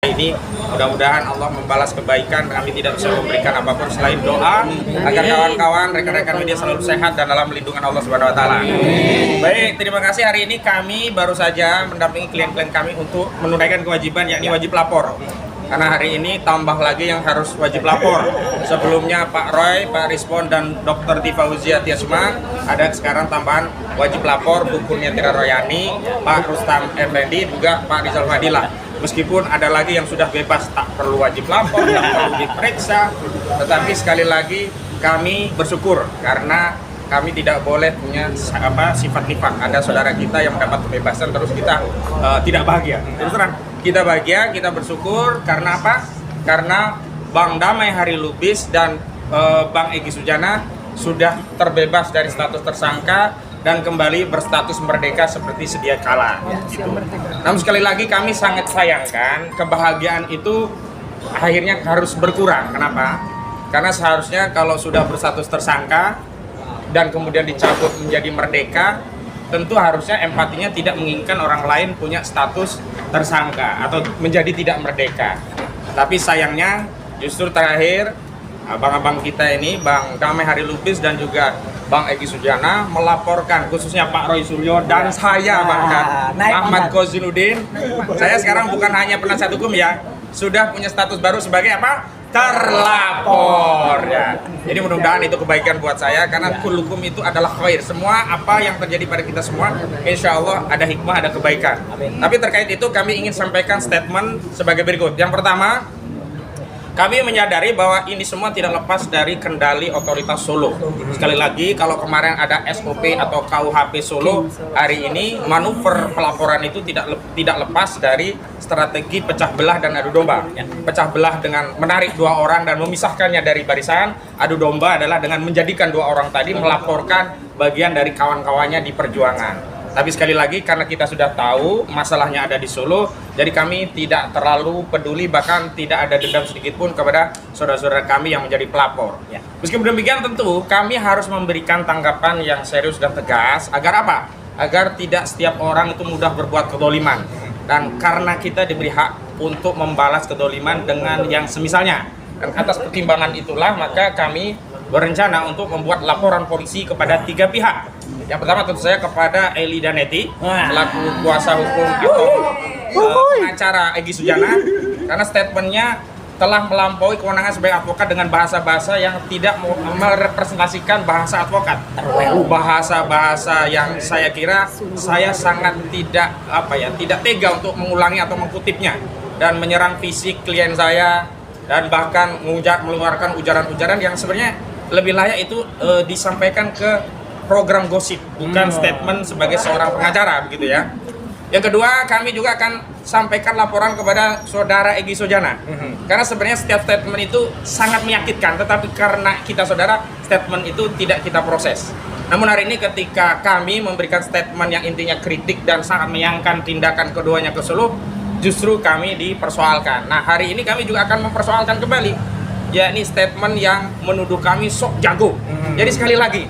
Ini mudah-mudahan Allah membalas kebaikan. Kami tidak bisa memberikan apapun selain doa agar kawan-kawan, rekan-rekan media selalu sehat dan dalam lindungan Allah Subhanahu wa taala. Baik, terima kasih. Hari ini kami baru saja mendampingi klien-klien kami untuk menunaikan kewajiban, yakni wajib lapor. Karena hari ini tambah lagi yang harus wajib lapor. Sebelumnya Pak Roy, Pak Rizpon, dan Dr. Tifauzia Tiasma, ada sekarang tambahan wajib lapor Bu Kurniatira Royani, Pak Rustam Effendi, juga Pak Rizal Fadilah. Meskipun ada lagi yang sudah bebas, tak perlu wajib lapor, tak perlu diperiksa, tetapi sekali lagi kami bersyukur karena kami tidak boleh punya sifat nifak. Ada saudara kita yang mendapat kebebasan terus kita tidak bahagia. Terus terang, kita bahagia, kita bersyukur karena apa? Karena Bang Damai Hari Lubis dan Bang Egy Sujana sudah terbebas dari status tersangka dan kembali berstatus merdeka seperti sedia kala. Gitu. Namun sekali lagi kami sangat sayangkan kebahagiaan itu akhirnya harus berkurang. Kenapa? Karena seharusnya kalau sudah berstatus tersangka dan kemudian dicabut menjadi merdeka, tentu harusnya empatinya tidak menginginkan orang lain punya status tersangka atau menjadi tidak merdeka. Tapi sayangnya justru terakhir abang-abang kita ini, Bang Damai Hari Lubis dan juga Bang Egy Sujana melaporkan, khususnya Pak Roy Suryo dan saya bahkan Ahmad Kozinuddin. Saya sekarang bukan hanya penasihat hukum ya, sudah punya status baru sebagai apa? Terlapor ya. Jadi mudah-mudahan itu kebaikan buat saya karena kullukum itu adalah khair. Semua apa yang terjadi pada kita semua, insya Allah ada hikmah, ada kebaikan. Tapi terkait itu kami ingin sampaikan statement sebagai berikut. Yang pertama, kami menyadari bahwa ini semua tidak lepas dari kendali otoritas Solo. Sekali lagi, kalau kemarin ada SOP atau KUHP Solo, hari ini manuver pelaporan itu tidak lepas dari strategi pecah belah dan adu domba. Pecah belah dengan menarik dua orang dan memisahkannya dari barisan. Adu domba adalah dengan menjadikan dua orang tadi melaporkan bagian dari kawan-kawannya di perjuangan. Tapi sekali lagi karena kita sudah tahu masalahnya ada di Solo, jadi kami tidak terlalu peduli, bahkan tidak ada dendam sedikit pun kepada saudara-saudara kami yang menjadi pelapor. Meskipun demikian tentu kami harus memberikan tanggapan yang serius dan tegas agar apa? Agar tidak setiap orang itu mudah berbuat kedoliman. Dan karena kita diberi hak untuk membalas kedoliman dengan yang semisalnya. Dan atas pertimbangan itulah maka kami berencana untuk membuat laporan polisi kepada 3 pihak. Yang pertama tentu saya kepada Eli Daneti, selaku kuasa hukum atau pengacara Egy Sujana, karena statementnya telah melampaui kewenangan sebagai advokat dengan bahasa-bahasa yang tidak merepresentasikan bahasa advokat. Bahasa-bahasa yang saya kira saya sangat tidak tega untuk mengulangi atau mengkutipnya dan menyerang fisik klien saya dan bahkan mengeluarkan ujaran-ujaran yang sebenarnya lebih layak itu disampaikan ke program gosip, bukan statement sebagai seorang pengacara, begitu ya. Yang kedua, kami juga akan sampaikan laporan kepada saudara Egy Sujana. Karena sebenarnya setiap statement itu sangat menyakitkan, tetapi karena kita saudara, statement itu tidak kita proses. Namun hari ini ketika kami memberikan statement yang intinya kritik dan sangat menyayangkan tindakan keduanya ke Solo, justru kami dipersoalkan. Nah, hari ini kami juga akan mempersoalkan kembali, yakni statement yang menuduh kami sok jago. Jadi sekali lagi,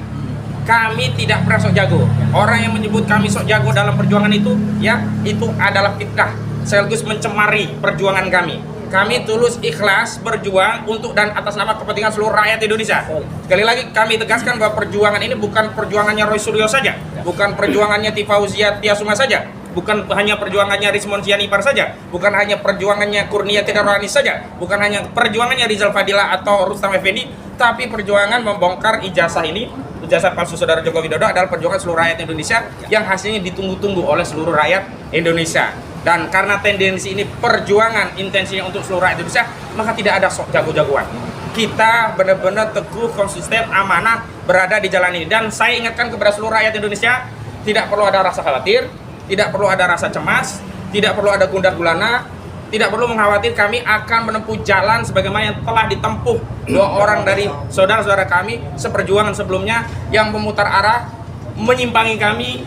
kami tidak pernah sok jago. Orang yang menyebut kami sok jago dalam perjuangan itu, ya, itu adalah fitnah, sekaligus mencemari perjuangan kami. Kami tulus ikhlas berjuang untuk dan atas nama kepentingan seluruh rakyat Indonesia. Sekali lagi kami tegaskan bahwa perjuangan ini bukan perjuangannya Roy Suryo saja, bukan perjuangannya Tifauzia Tiasma saja, bukan hanya perjuangannya Rizmon Sianipar saja, bukan hanya perjuangannya Kurniatira Royani saja, bukan hanya perjuangannya Rizal Fadilah atau Rustam Effendi, tapi perjuangan membongkar ijazah ini, ijazah palsu saudara Joko Widodo adalah perjuangan seluruh rakyat Indonesia yang hasilnya ditunggu-tunggu oleh seluruh rakyat Indonesia. Dan karena tendensi ini perjuangan intensinya untuk seluruh rakyat Indonesia, maka tidak ada sok jago-jagoan. Kita benar-benar teguh, konsisten, amanah berada di jalan ini. Dan saya ingatkan kepada seluruh rakyat Indonesia, tidak perlu ada rasa khawatir, tidak perlu ada rasa cemas, tidak perlu ada gundah gulana, tidak perlu mengkhawatir. Kami akan menempuh jalan sebagaimana yang telah ditempuh dua orang dari saudara-saudara kami seperjuangan sebelumnya yang memutar arah, menyimpangi kami,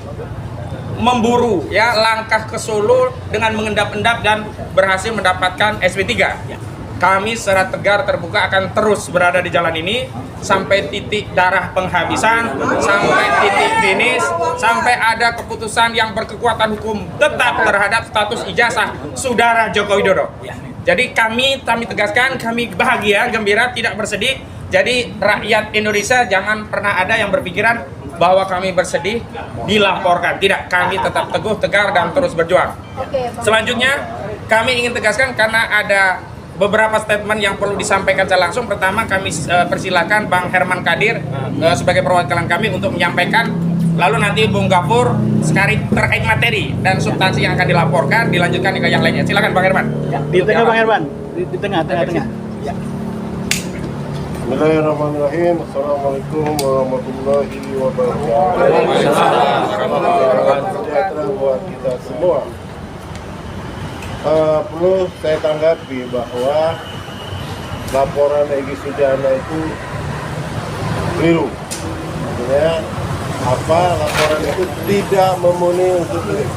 memburu ya langkah ke Solo dengan mengendap-endap dan berhasil mendapatkan SP3. Kami secara tegar terbuka akan terus berada di jalan ini sampai titik darah penghabisan, sampai titik finish, sampai ada keputusan yang berkekuatan hukum tetap terhadap status ijazah saudara Joko Widodo. Jadi kami tegaskan, kami bahagia, gembira, tidak bersedih. Jadi rakyat Indonesia jangan pernah ada yang berpikiran bahwa kami bersedih dilaporkan. Tidak, kami tetap teguh, tegar, dan terus berjuang. Selanjutnya, kami ingin tegaskan karena ada beberapa statement yang perlu disampaikan secara langsung. Pertama, kami persilakan Bang Herman Kadir sebagai perwakilan kami untuk menyampaikan. Lalu nanti Bung Gafur sekali terkait materi dan substansi yang akan dilaporkan, dilanjutkan ke yang lainnya. Silakan Bang Herman. Di tengah Bang Herman, di tengah. Ya. Bismillahirrahmanirrahim. Assalamualaikum warahmatullahi wabarakatuh. Salam sejahtera buat kita semua. Perlu saya tanggapi bahwa laporan Egy Sujana itu keliru. Artinya laporan itu tidak memenuhi unsur delik.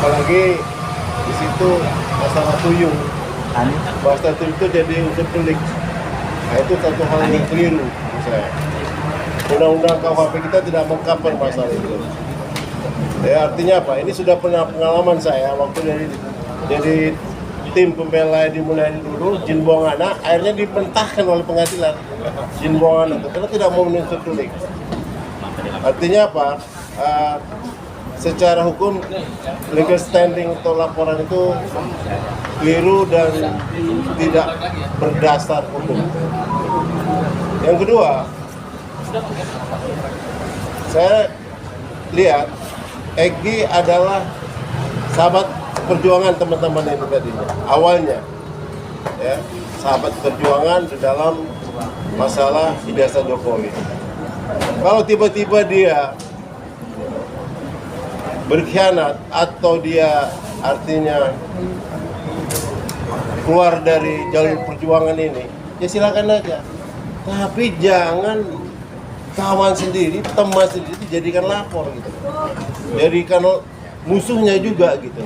Apalagi di situ masalah tuyul. Bahasa tuyul itu jadi unsur delik. Nah, itu satu hal yang keliru menurut saya. Undang-undang KUHP kita tidak mengcover masalah itu. Ya, artinya apa? Ini sudah pernah pengalaman saya waktu jadi tim pembela di Munadi dulu, jin buang anak, akhirnya dimentahkan oleh pengadilan. Jin buang anak itu karena tidak mau menuntut delik. Artinya apa? Secara hukum legal standing untuk laporan itu keliru dan tidak berdasar hukum. Yang kedua, saya lihat Egy adalah sahabat perjuangan teman-teman itu tadinya, awalnya ya, sahabat perjuangan di dalam masalah ijazah Jokowi. Kalau tiba-tiba dia berkhianat atau dia artinya keluar dari jalur perjuangan ini, ya silakan aja. Tapi jangan kawan sendiri, teman sendiri dijadikan lapor gitu. Jadikan musuhnya juga gitu.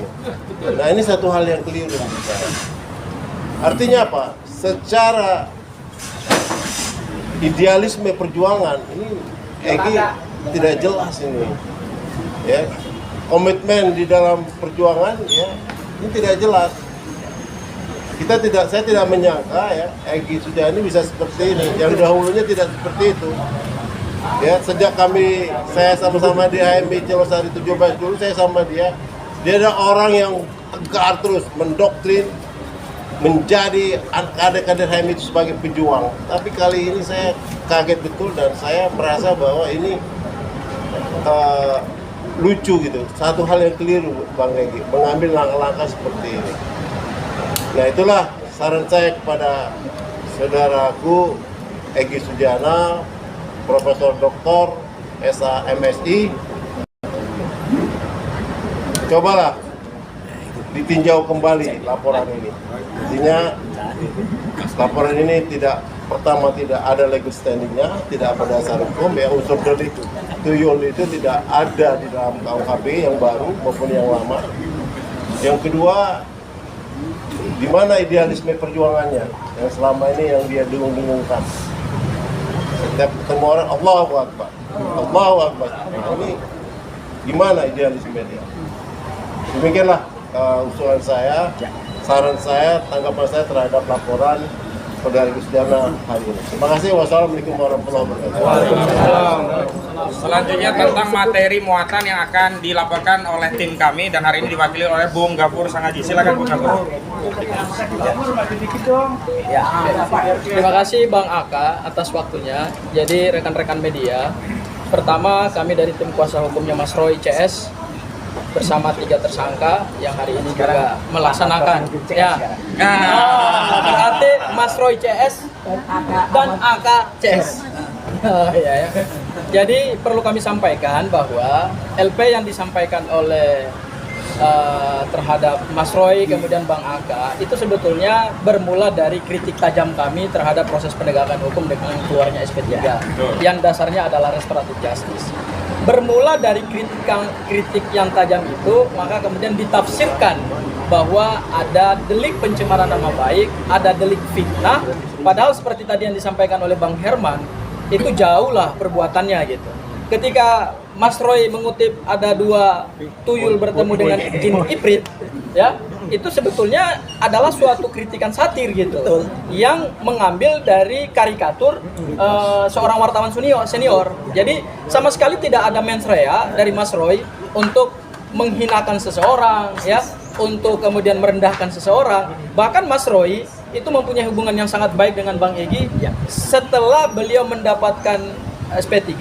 Nah, ini satu hal yang keliru menurut saya. Artinya apa? Secara idealisme perjuangan ini Egy tidak jelas ini. Ya. Komitmen di dalam perjuangan ya ini tidak jelas. Saya tidak menyangka ya Egy Sujana ini bisa seperti ini. Yang dahulunya tidak seperti itu. Ya, sejak saya sama-sama di HMI Celosari 17 dulu, saya sama dia ada orang yang tegar terus mendoktrin menjadi kader-kader HMI itu sebagai pejuang. Tapi kali ini saya kaget betul dan saya merasa bahwa ini lucu gitu. Satu hal yang keliru Bang Egy mengambil langkah-langkah seperti ini. Nah, itulah saran saya kepada saudaraku Egy Sujana, Profesor Dr. SA MSI. Cobalah ditinjau kembali laporan ini. Artinya laporan ini tidak ada legal standingnya, tidak ada dasar hukum, ya unsur delik tuyul itu tidak ada di dalam KUHP yang baru maupun yang lama. Yang kedua, di mana idealisme perjuangannya yang selama ini yang dia dengung-dengungkan. Setiap ketemu orang Allahu Akbar, Allahu Akbar. Nah, ini gimana idealisme dia? Demikianlah usulan saya, saran saya, tanggapan saya terhadap laporan saudara Egy Sujana hari ini. Terima kasih. Wassalamualaikum warahmatullahi wabarakatuh. Selanjutnya tentang materi muatan yang akan dilaporkan oleh tim kami dan hari ini diwakili oleh Bung Gafur Sangaji. Silakan Bung Gafur. Ya. Terima kasih Bang Aka atas waktunya. Jadi rekan-rekan media, pertama kami dari tim kuasa hukumnya Mas Roy CS bersama 3 tersangka yang hari ini juga melaksanakan ya. Berarti Mas Roy CS dan AK CS. Ya. Jadi perlu kami sampaikan bahwa LP yang disampaikan oleh terhadap Mas Roy kemudian Bang Aka itu sebetulnya bermula dari kritik tajam kami terhadap proses penegakan hukum dengan keluarnya SP3 yang dasarnya adalah restoratif justice. Bermula dari kritik yang tajam itu, maka kemudian ditafsirkan bahwa ada delik pencemaran nama baik, ada delik fitnah, padahal seperti tadi yang disampaikan oleh Bang Herman, itu jauhlah perbuatannya gitu. Ketika Mas Roy mengutip ada 2 tuyul bertemu dengan jin ifrit, ya, itu sebetulnya adalah suatu kritikan satir gitu, yang mengambil dari karikatur seorang wartawan senior. Jadi sama sekali tidak ada mens rea dari Mas Roy untuk menghinakan seseorang, ya, untuk kemudian merendahkan seseorang. Bahkan Mas Roy itu mempunyai hubungan yang sangat baik dengan Bang Egy. Setelah beliau mendapatkan SP3,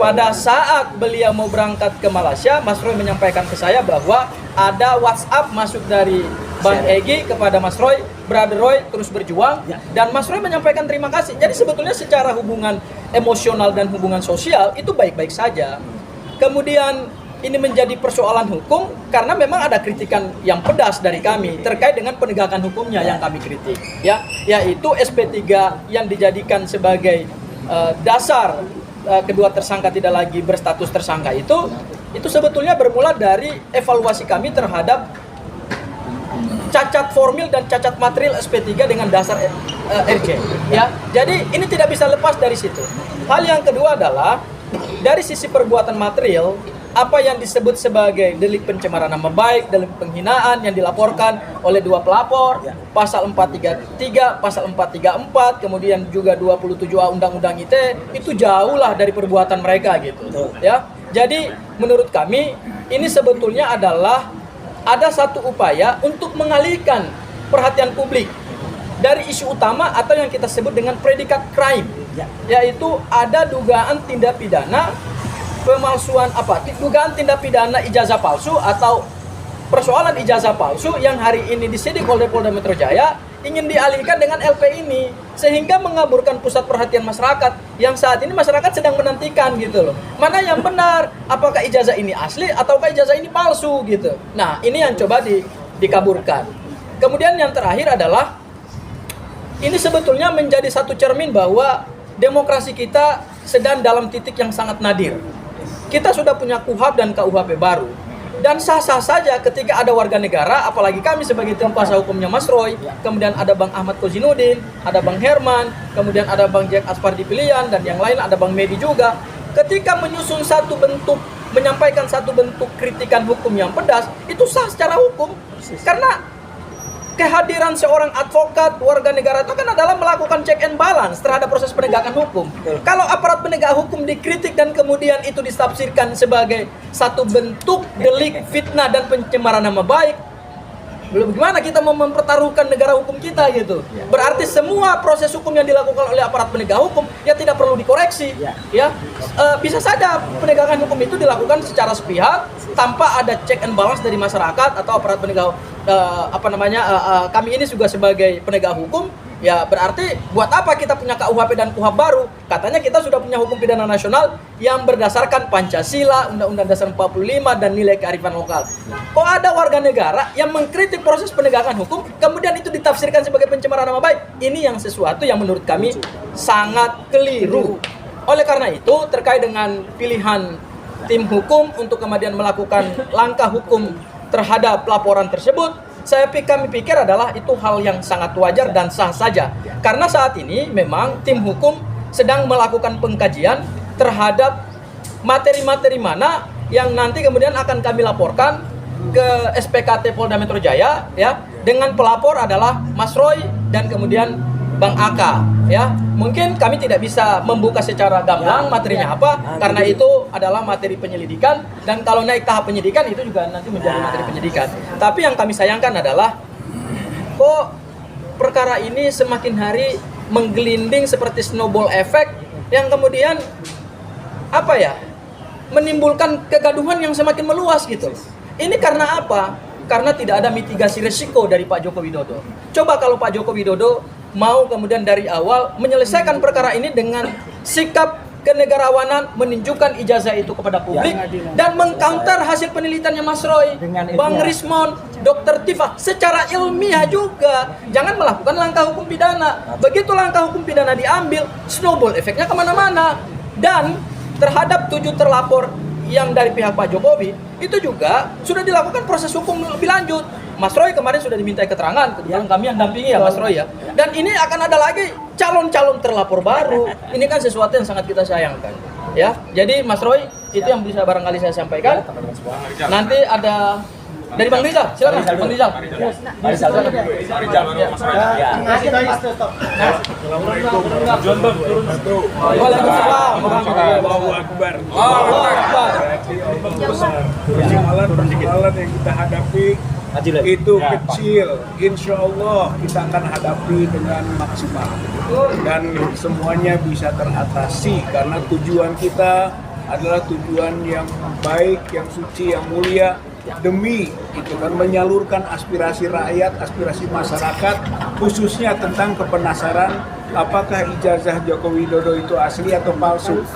pada saat beliau mau berangkat ke Malaysia, Mas Roy menyampaikan ke saya bahwa ada WhatsApp masuk dari Bang Egy kepada Mas Roy, Brother Roy terus berjuang, dan Mas Roy menyampaikan terima kasih. Jadi sebetulnya secara hubungan emosional dan hubungan sosial itu baik-baik saja. Kemudian ini menjadi persoalan hukum karena memang ada kritikan yang pedas dari kami terkait dengan penegakan hukumnya yang kami kritik, ya, yaitu SP3 yang dijadikan sebagai dasar kedua tersangka tidak lagi berstatus tersangka itu sebetulnya bermula dari evaluasi kami terhadap cacat formil dan cacat material SP3 dengan dasar RJ, ya. Jadi ini tidak bisa lepas dari situ. Hal yang kedua adalah dari sisi perbuatan material, apa yang disebut sebagai delik pencemaran nama baik, delik penghinaan yang dilaporkan oleh dua pelapor, pasal 433, pasal 434, kemudian juga 27A Undang-Undang ITE, itu jauhlah dari perbuatan mereka gitu, ya. Jadi menurut kami ini sebetulnya adalah ada satu upaya untuk mengalihkan perhatian publik dari isu utama atau yang kita sebut dengan predikat crime, yaitu ada dugaan tindak pidana pemalsuan dugaan tindak pidana ijazah palsu atau persoalan ijazah palsu yang hari ini disidik oleh Polda Metro Jaya ingin dialihkan dengan LP ini, sehingga mengaburkan pusat perhatian masyarakat yang saat ini masyarakat sedang menantikan gitu loh. Mana yang benar, apakah ijazah ini asli ataukah ijazah ini palsu gitu. Nah, ini yang coba dikaburkan. Kemudian yang terakhir adalah ini sebetulnya menjadi satu cermin bahwa demokrasi kita sedang dalam titik yang sangat nadir. Kita sudah punya KUHP dan KUHP baru. Dan sah-sah saja ketika ada warga negara, apalagi kami sebagai tim kuasa hukumnya Mas Roy, kemudian ada Bang Ahmad Kozinudin, ada Bang Herman, kemudian ada Bang Jack Aspardi Pilihan, dan yang lain ada Bang Medi juga. Ketika menyusun satu bentuk, menyampaikan satu bentuk kritikan hukum yang pedas, itu sah secara hukum. Karena kehadiran seorang advokat warga negara itu kan adalah melakukan check and balance terhadap proses penegakan hukum. Kalau aparat penegak hukum dikritik dan kemudian itu ditafsirkan sebagai satu bentuk delik fitnah dan pencemaran nama baik, belum gimana kita mau mempertaruhkan negara hukum kita gitu. Berarti semua proses hukum yang dilakukan oleh aparat penegak hukum ya tidak perlu dikoreksi. Ya, bisa saja penegakan hukum itu dilakukan secara sepihak tanpa ada check and balance dari masyarakat atau aparat penegak kami ini juga sebagai penegak hukum. Ya berarti buat apa kita punya KUHP dan KUHP baru? Katanya kita sudah punya hukum pidana nasional yang berdasarkan Pancasila, Undang-Undang Dasar 45 dan nilai kearifan lokal. Kok ada warga negara yang mengkritik proses penegakan hukum kemudian itu ditafsirkan sebagai pencemaran nama baik? Ini yang sesuatu yang menurut kami sangat keliru. Oleh karena itu terkait dengan pilihan tim hukum untuk kemudian melakukan langkah hukum terhadap laporan tersebut, kami pikir adalah itu hal yang sangat wajar dan sah saja. Karena saat ini memang tim hukum sedang melakukan pengkajian terhadap materi-materi mana yang nanti kemudian akan kami laporkan ke SPKT Polda Metro Jaya, ya, dengan pelapor adalah Mas Roy dan kemudian Bang Aka, ya. Mungkin kami tidak bisa membuka secara gamblang materinya apa, karena itu adalah materi penyelidikan, dan kalau naik tahap penyidikan itu juga nanti menjadi materi penyidikan. Tapi yang kami sayangkan adalah kok perkara ini semakin hari menggelinding seperti snowball effect yang kemudian menimbulkan kegaduhan yang semakin meluas gitu. Ini karena apa? Karena tidak ada mitigasi resiko dari Pak Joko Widodo. Coba kalau Pak Joko Widodo mau kemudian dari awal menyelesaikan perkara ini dengan sikap kenegarawanan, menunjukkan ijazah itu kepada publik dan mengcounter hasil penelitiannya Mas Roy, Bang Rismon, Dr. Tifa secara ilmiah juga. Jangan melakukan langkah hukum pidana. Begitu langkah hukum pidana diambil, snowball efeknya kemana-mana. Dan terhadap 7 terlapor yang dari pihak Pak Jokowi itu juga sudah dilakukan proses hukum lebih lanjut. Mas Roy kemarin sudah dimintai keterangan, kebetulan kami yang dampingi ya Mas Roy ya. Dan ini akan ada lagi calon-calon terlapor baru. Ini kan sesuatu yang sangat kita sayangkan. Ya, jadi Mas Roy itu yang bisa barangkali saya sampaikan. Nanti ada Dari Bang Rizal, silakan Bang Rizal. Rizal baru Mas Roy. Waalaikumsalam. Allahu Akbar. Allahu Akbar. Persoalan yang kita hadapi itu kecil, insya Allah kita akan hadapi dengan maksimal dan semuanya bisa teratasi karena tujuan kita adalah tujuan yang baik, yang suci, yang mulia demi itu kan menyalurkan aspirasi rakyat, aspirasi masyarakat khususnya tentang kepenasaran apakah ijazah Joko Widodo itu asli atau palsu.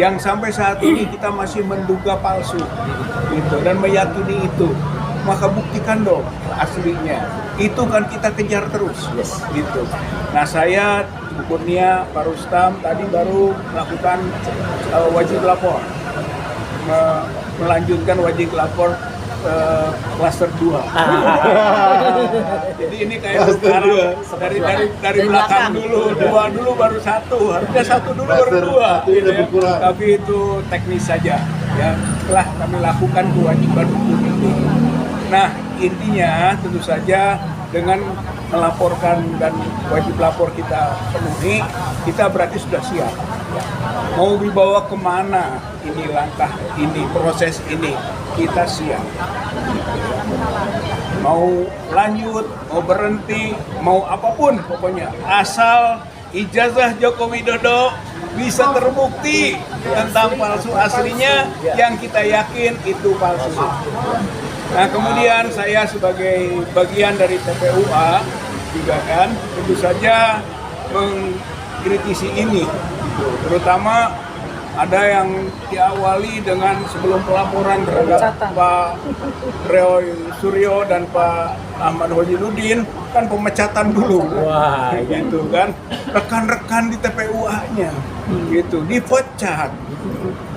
Yang sampai saat ini kita masih menduga palsu gitu dan meyakini itu. Maka buktikan dong aslinya. Itu kan kita kejar terus gitu. Nah, saya Bu Kurnia, Pak Rustam tadi baru melakukan wajib lapor. Melanjutkan wajib lapor klaster 2. Jadi ini kayak sekarang dari belakang dulu, 2 dulu baru 1. Harusnya 1 dulu baru 2. Gitu ya. Tapi itu teknis saja ya. Setelah kami lakukan kewajiban hukum itu. Nah, intinya tentu saja dengan melaporkan dan wajib lapor kita penuhi, kita berarti sudah siap. Mau dibawa kemana ini langkah ini, proses ini, kita siap. Mau lanjut, mau berhenti, mau apapun pokoknya. Asal ijazah Joko Widodo bisa terbukti tentang palsu aslinya yang kita yakin itu palsu. Nah, kemudian saya sebagai bagian dari TPUA juga kan tentu saja mengkritisi ini gitu. Terutama ada yang diawali dengan sebelum pelaporan terhadap Pak Roy Suryo dan Pak Ahmad Hojiludin kan pemecatan dulu. Wah, gitu kan. Rekan-rekan di TPUA-nya gitu dipecat.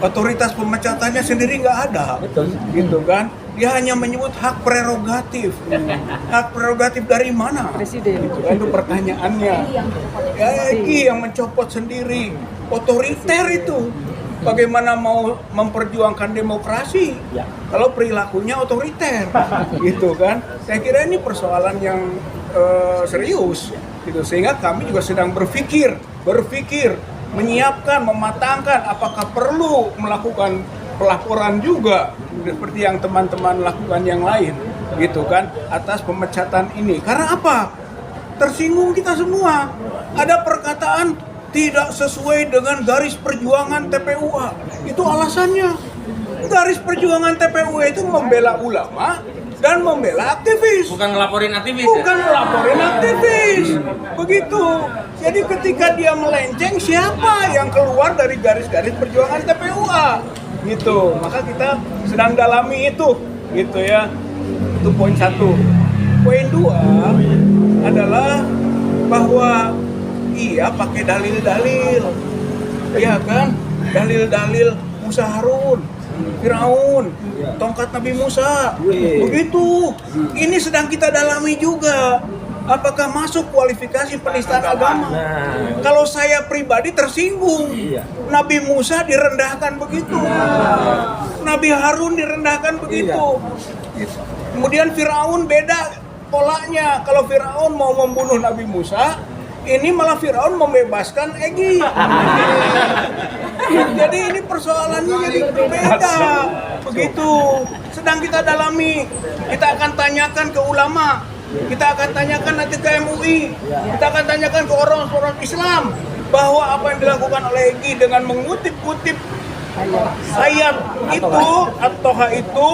Otoritas pemecatannya sendiri nggak ada. Gitu kan. Dia hanya menyebut hak prerogatif. Hak prerogatif dari mana? Presiden. Itu pertanyaannya. Ya, yang mencopot sendiri. Otoriter itu. Bagaimana mau memperjuangkan demokrasi kalau perilakunya otoriter, gitu kan? Saya kira ini persoalan yang serius, gitu. Sehingga kami juga sedang berpikir, menyiapkan, mematangkan apakah perlu melakukan pelaporan juga seperti yang teman-teman lakukan yang lain, gitu kan, atas pemecatan ini. Karena apa? Tersinggung kita semua. Ada perkataan tidak sesuai dengan garis perjuangan TPUA. Itu alasannya. Garis perjuangan TPUA itu membela ulama dan membela aktivis. Bukan ngelaporin aktivis. Bukan ngelaporin aktivis. Begitu. Jadi ketika dia melenceng, siapa yang keluar dari garis-garis perjuangan TPUA? Gitu. Maka kita sedang dalami itu. Gitu ya. Itu poin 1. Poin 2 adalah bahwa iya pakai dalil-dalil, iya kan? Dalil-dalil Musa Harun, Firaun, tongkat Nabi Musa, begitu. Ini sedang kita dalami juga. Apakah masuk kualifikasi penistaan agama? Kalau saya pribadi tersinggung, Nabi Musa direndahkan begitu, Nabi Harun direndahkan begitu. Kemudian Firaun beda polanya. Kalau Firaun mau membunuh Nabi Musa, ini malah Firaun membebaskan Egy. Jadi ini persoalannya jadi berbeda. Begitu. Sedang kita dalami. Kita akan tanyakan ke ulama. Kita akan tanyakan nanti ke MUI. Kita akan tanyakan ke orang-orang Islam bahwa apa yang dilakukan oleh Egy dengan mengutip-utip ayat itu atau itu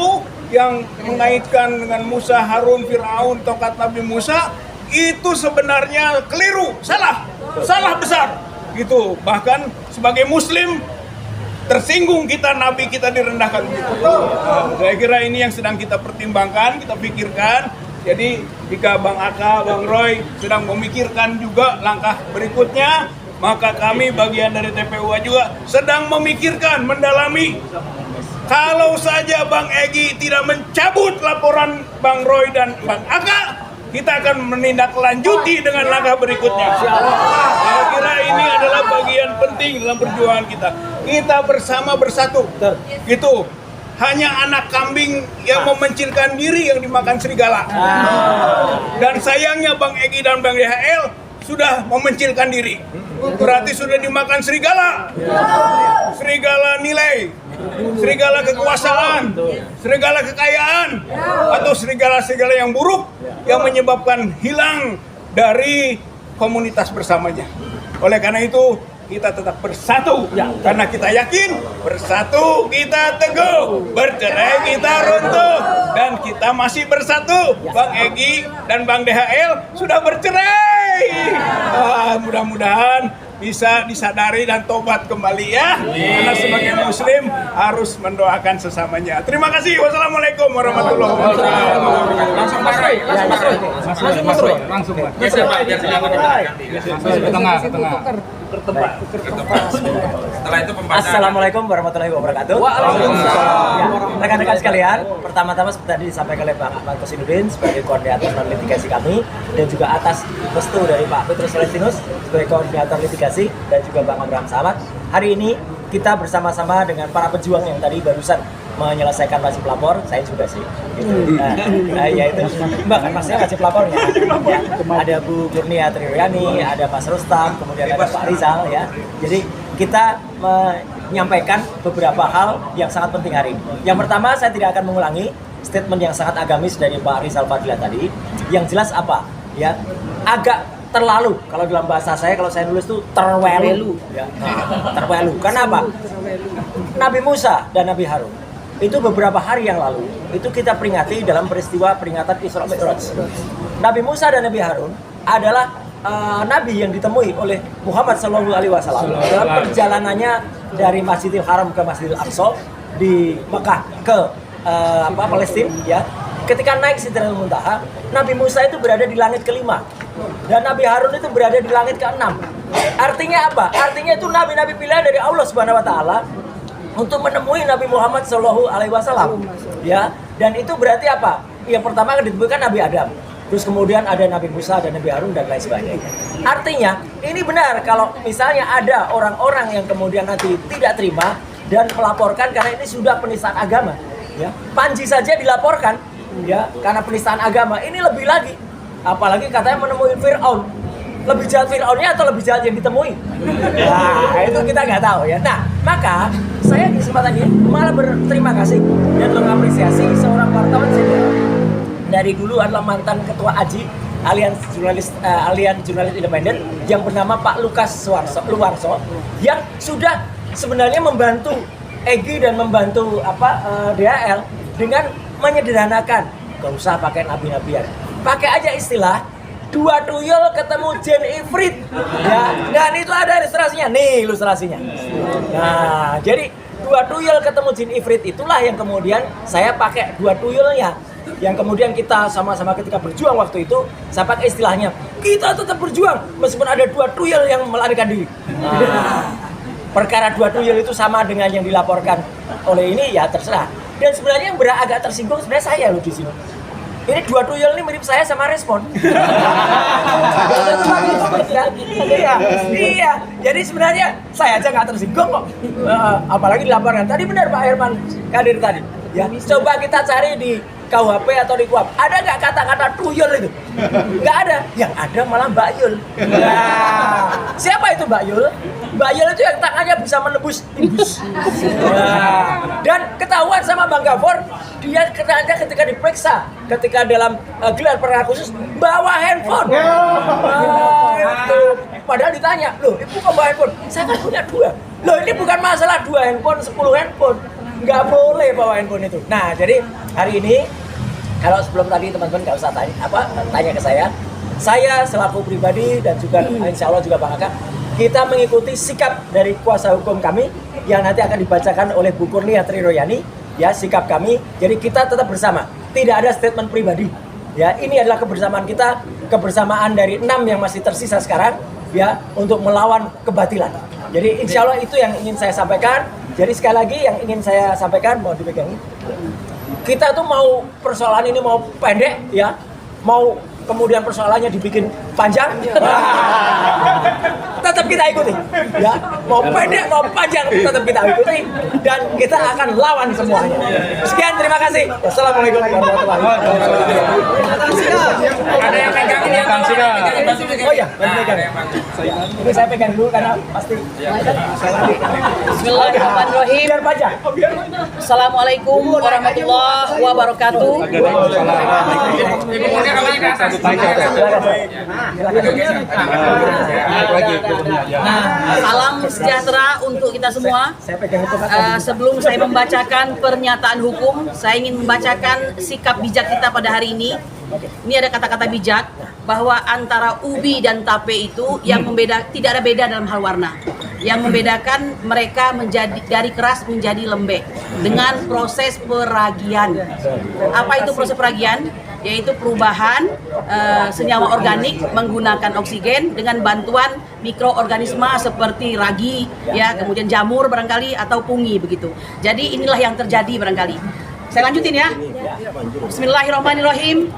yang mengaitkan dengan Musa, Harun, Firaun, tongkat Nabi Musa, itu sebenarnya keliru, salah besar, gitu. Bahkan sebagai Muslim tersinggung kita, Nabi kita direndahkan. Saya kira ini yang sedang kita pertimbangkan, kita pikirkan. Jadi jika Bang Aka, Bang Roy sedang memikirkan juga langkah berikutnya, maka kami bagian dari TPUA juga sedang memikirkan, mendalami. Kalau saja Bang Egy tidak mencabut laporan Bang Roy dan Bang Aka, kita akan menindaklanjuti dengan langkah berikutnya. Saya kira ini adalah bagian penting dalam perjuangan kita. Kita bersama bersatu, gitu. hanya anak kambing yang memencilkan diri yang dimakan serigala. Dan sayangnya Bang Egy dan Bang DHL sudah memencilkan diri. Berarti sudah dimakan serigala. Serigala nilai, serigala kekuasaan, serigala kekayaan, atau serigala-serigala yang buruk yang menyebabkan hilang dari komunitas bersamanya. Oleh karena itu, kita tetap bersatu, karena kita yakin bersatu kita teguh, bercerai kita runtuh, dan kita masih bersatu. Bang Egy dan Bang DHL sudah bercerai. Mudah-mudahan bisa disadari dan tobat kembali ya, karena sebagai muslim harus mendoakan sesamanya. Terima kasih. Wassalamualaikum warahmatullahi wabarakatuh. Langsung Mas Roy. Langsung Pak. Geser Pak, biar jangan ke tengah. Setelah itu pembahasan. Assalamualaikum warahmatullahi wabarakatuh. Waalaikumsalam. Ya, rekan-rekan sekalian, pertama-tama seperti tadi disampaikan oleh Bang Ahmad Kosinudin sebagai koordinator non litigasi kami, dan juga atas restu dari Pak Petrus Celestinus sebagai koordinator litigasi, dan juga Bang Abraham Samad. Hari ini kita bersama-sama dengan para pejuang yang tadi barusan menyelesaikan wajib lapor, saya juga sih. Yaitu Mbak, kan maksudnya wajib lapornya. Ya, ada Bu Kurnia Triroyani, ada Mas Rustam, kemudian ada Pak Rizal ya. Jadi kita menyampaikan beberapa hal yang sangat penting hari ini. Yang pertama, saya tidak akan mengulangi statement yang sangat agamis dari Pak Rizal Fadila tadi. Yang jelas apa? Ya, agak terlalu, kalau dalam bahasa saya, kalau saya nulis tuh terwelu. Ya. Terwelu. Karena apa? Nabi Musa dan Nabi Harun itu beberapa hari yang lalu itu kita peringati dalam peristiwa peringatan Isra Mi'raj. Nabi Musa dan Nabi Harun adalah nabi yang ditemui oleh Muhammad SAW dalam perjalanannya dari Masjidil Haram ke Masjidil Aqsa di Mekah ke Palestina ya. Ketika naik Sidratul Muntaha, Nabi Musa itu berada di langit kelima dan Nabi Harun itu berada di langit keenam. Artinya apa? Artinya itu nabi-nabi pilihan dari Allah Subhanahu wa taala untuk menemui Nabi Muhammad SAW, ya. Dan itu berarti apa? Yang pertama akan ditemukan Nabi Adam, terus kemudian ada Nabi Musa dan Nabi Harun dan lain sebagainya. Artinya ini benar kalau misalnya ada orang-orang yang kemudian nanti tidak terima dan melaporkan karena ini sudah penistaan agama, ya. Panji saja dilaporkan, ya, karena penistaan agama. Ini lebih lagi, apalagi katanya menemui Fir'aun. Lebih jahat Fir'aunnya atau lebih jahat yang ditemui? Nah, itu kita nggak tahu ya. Nah, maka saya di kesempatan ini malah berterima kasih dan mengapresiasi seorang wartawan senior dari dulu adalah mantan ketua AJI, Aliansi Jurnalis Independen, yang bernama Pak Lukas Luarso, yang sudah sebenarnya membantu Egy dan membantu DHL dengan menyederhanakan, nggak usah pakai nabi-nabian, pakai aja istilah dua tuyul ketemu Jin Ifrit, ya, dan itu ada ilustrasinya, nih ilustrasinya. Nah, jadi dua tuyul ketemu Jin Ifrit itulah yang kemudian saya pakai dua tuyulnya, yang kemudian kita sama-sama ketika berjuang waktu itu, saya pakai istilahnya, kita tetap berjuang meskipun ada dua tuyul yang melarikan diri. Nah, perkara dua tuyul itu sama dengan yang dilaporkan oleh ini, ya terserah. Dan sebenarnya yang agak tersinggung sebenarnya saya loh di sini. Ini dua tuyul ini mirip saya sama Respon. Iya. Jadi sebenarnya saya aja nggak tersinggung kok. Apalagi dilaporkan. Tadi benar Pak Herman Kadir tadi. Ya, coba kita cari di KUHP atau di KUHP. Ada nggak kata-kata tuyul itu? Nggak ada. Yang ada malah Mbak Yul. Nah, siapa itu Mbak Yul? Mbak Yul itu yang tangannya bisa menembus imbus. Nah, dan ketahuan sama Bang Gaffor, dia ketika diperiksa, ketika dalam gelar perkara khusus, bawa handphone. Itu. Padahal ditanya, loh ibu kok bawa handphone? Saya kan punya dua. Loh ini bukan masalah 2 handphone, 10 handphone. Nggak boleh bawa handphone itu. Nah, jadi hari ini kalau sebelum tadi teman-teman nggak usah tanya ke saya selaku pribadi dan juga insya Allah juga Bang Aka, kita mengikuti sikap dari kuasa hukum kami yang nanti akan dibacakan oleh Bu Kurnia Triroyani, ya, sikap kami. Jadi kita tetap bersama, tidak ada statement pribadi. Ya, ini adalah kebersamaan kita, kebersamaan dari 6 yang masih tersisa sekarang, ya, untuk melawan kebatilan. Jadi insya Allah itu yang ingin saya sampaikan. Jadi sekali lagi yang ingin saya sampaikan, mau dipegang. Kita tuh mau persoalan ini mau pendek, ya, mau kemudian persoalannya dibikin panjang, tetap kita ikuti. Ya, mau pendek mau panjang tetap kita ikuti dan kita akan lawan semuanya. Sekian, terima kasih. Wassalamualaikum warahmatullahi wabarakatuh. Ada yang pegang ini, Oh iya, pegang. Ini saya pegang dulu karena pasti. Bismillahirrahmanirrahim. Biar panjang. Assalamualaikum warahmatullahi wabarakatuh. Salam sejahtera untuk kita semua. Saya pegang itu kan. Sebelum saya membacakan pernyataan hukum, saya ingin membacakan sikap bijak kita pada hari ini. Ini ada kata-kata bijak bahwa antara ubi dan tape itu yang tidak ada beda dalam hal warna. Yang membedakan mereka menjadi dari keras menjadi lembek dengan proses peragian. Apa itu proses peragian? Yaitu perubahan senyawa organik menggunakan oksigen dengan bantuan mikroorganisme seperti ragi, ya, kemudian jamur barangkali atau pungi begitu. Jadi inilah yang terjadi barangkali. Saya lanjutin ya. Bismillahirrahmanirrahim.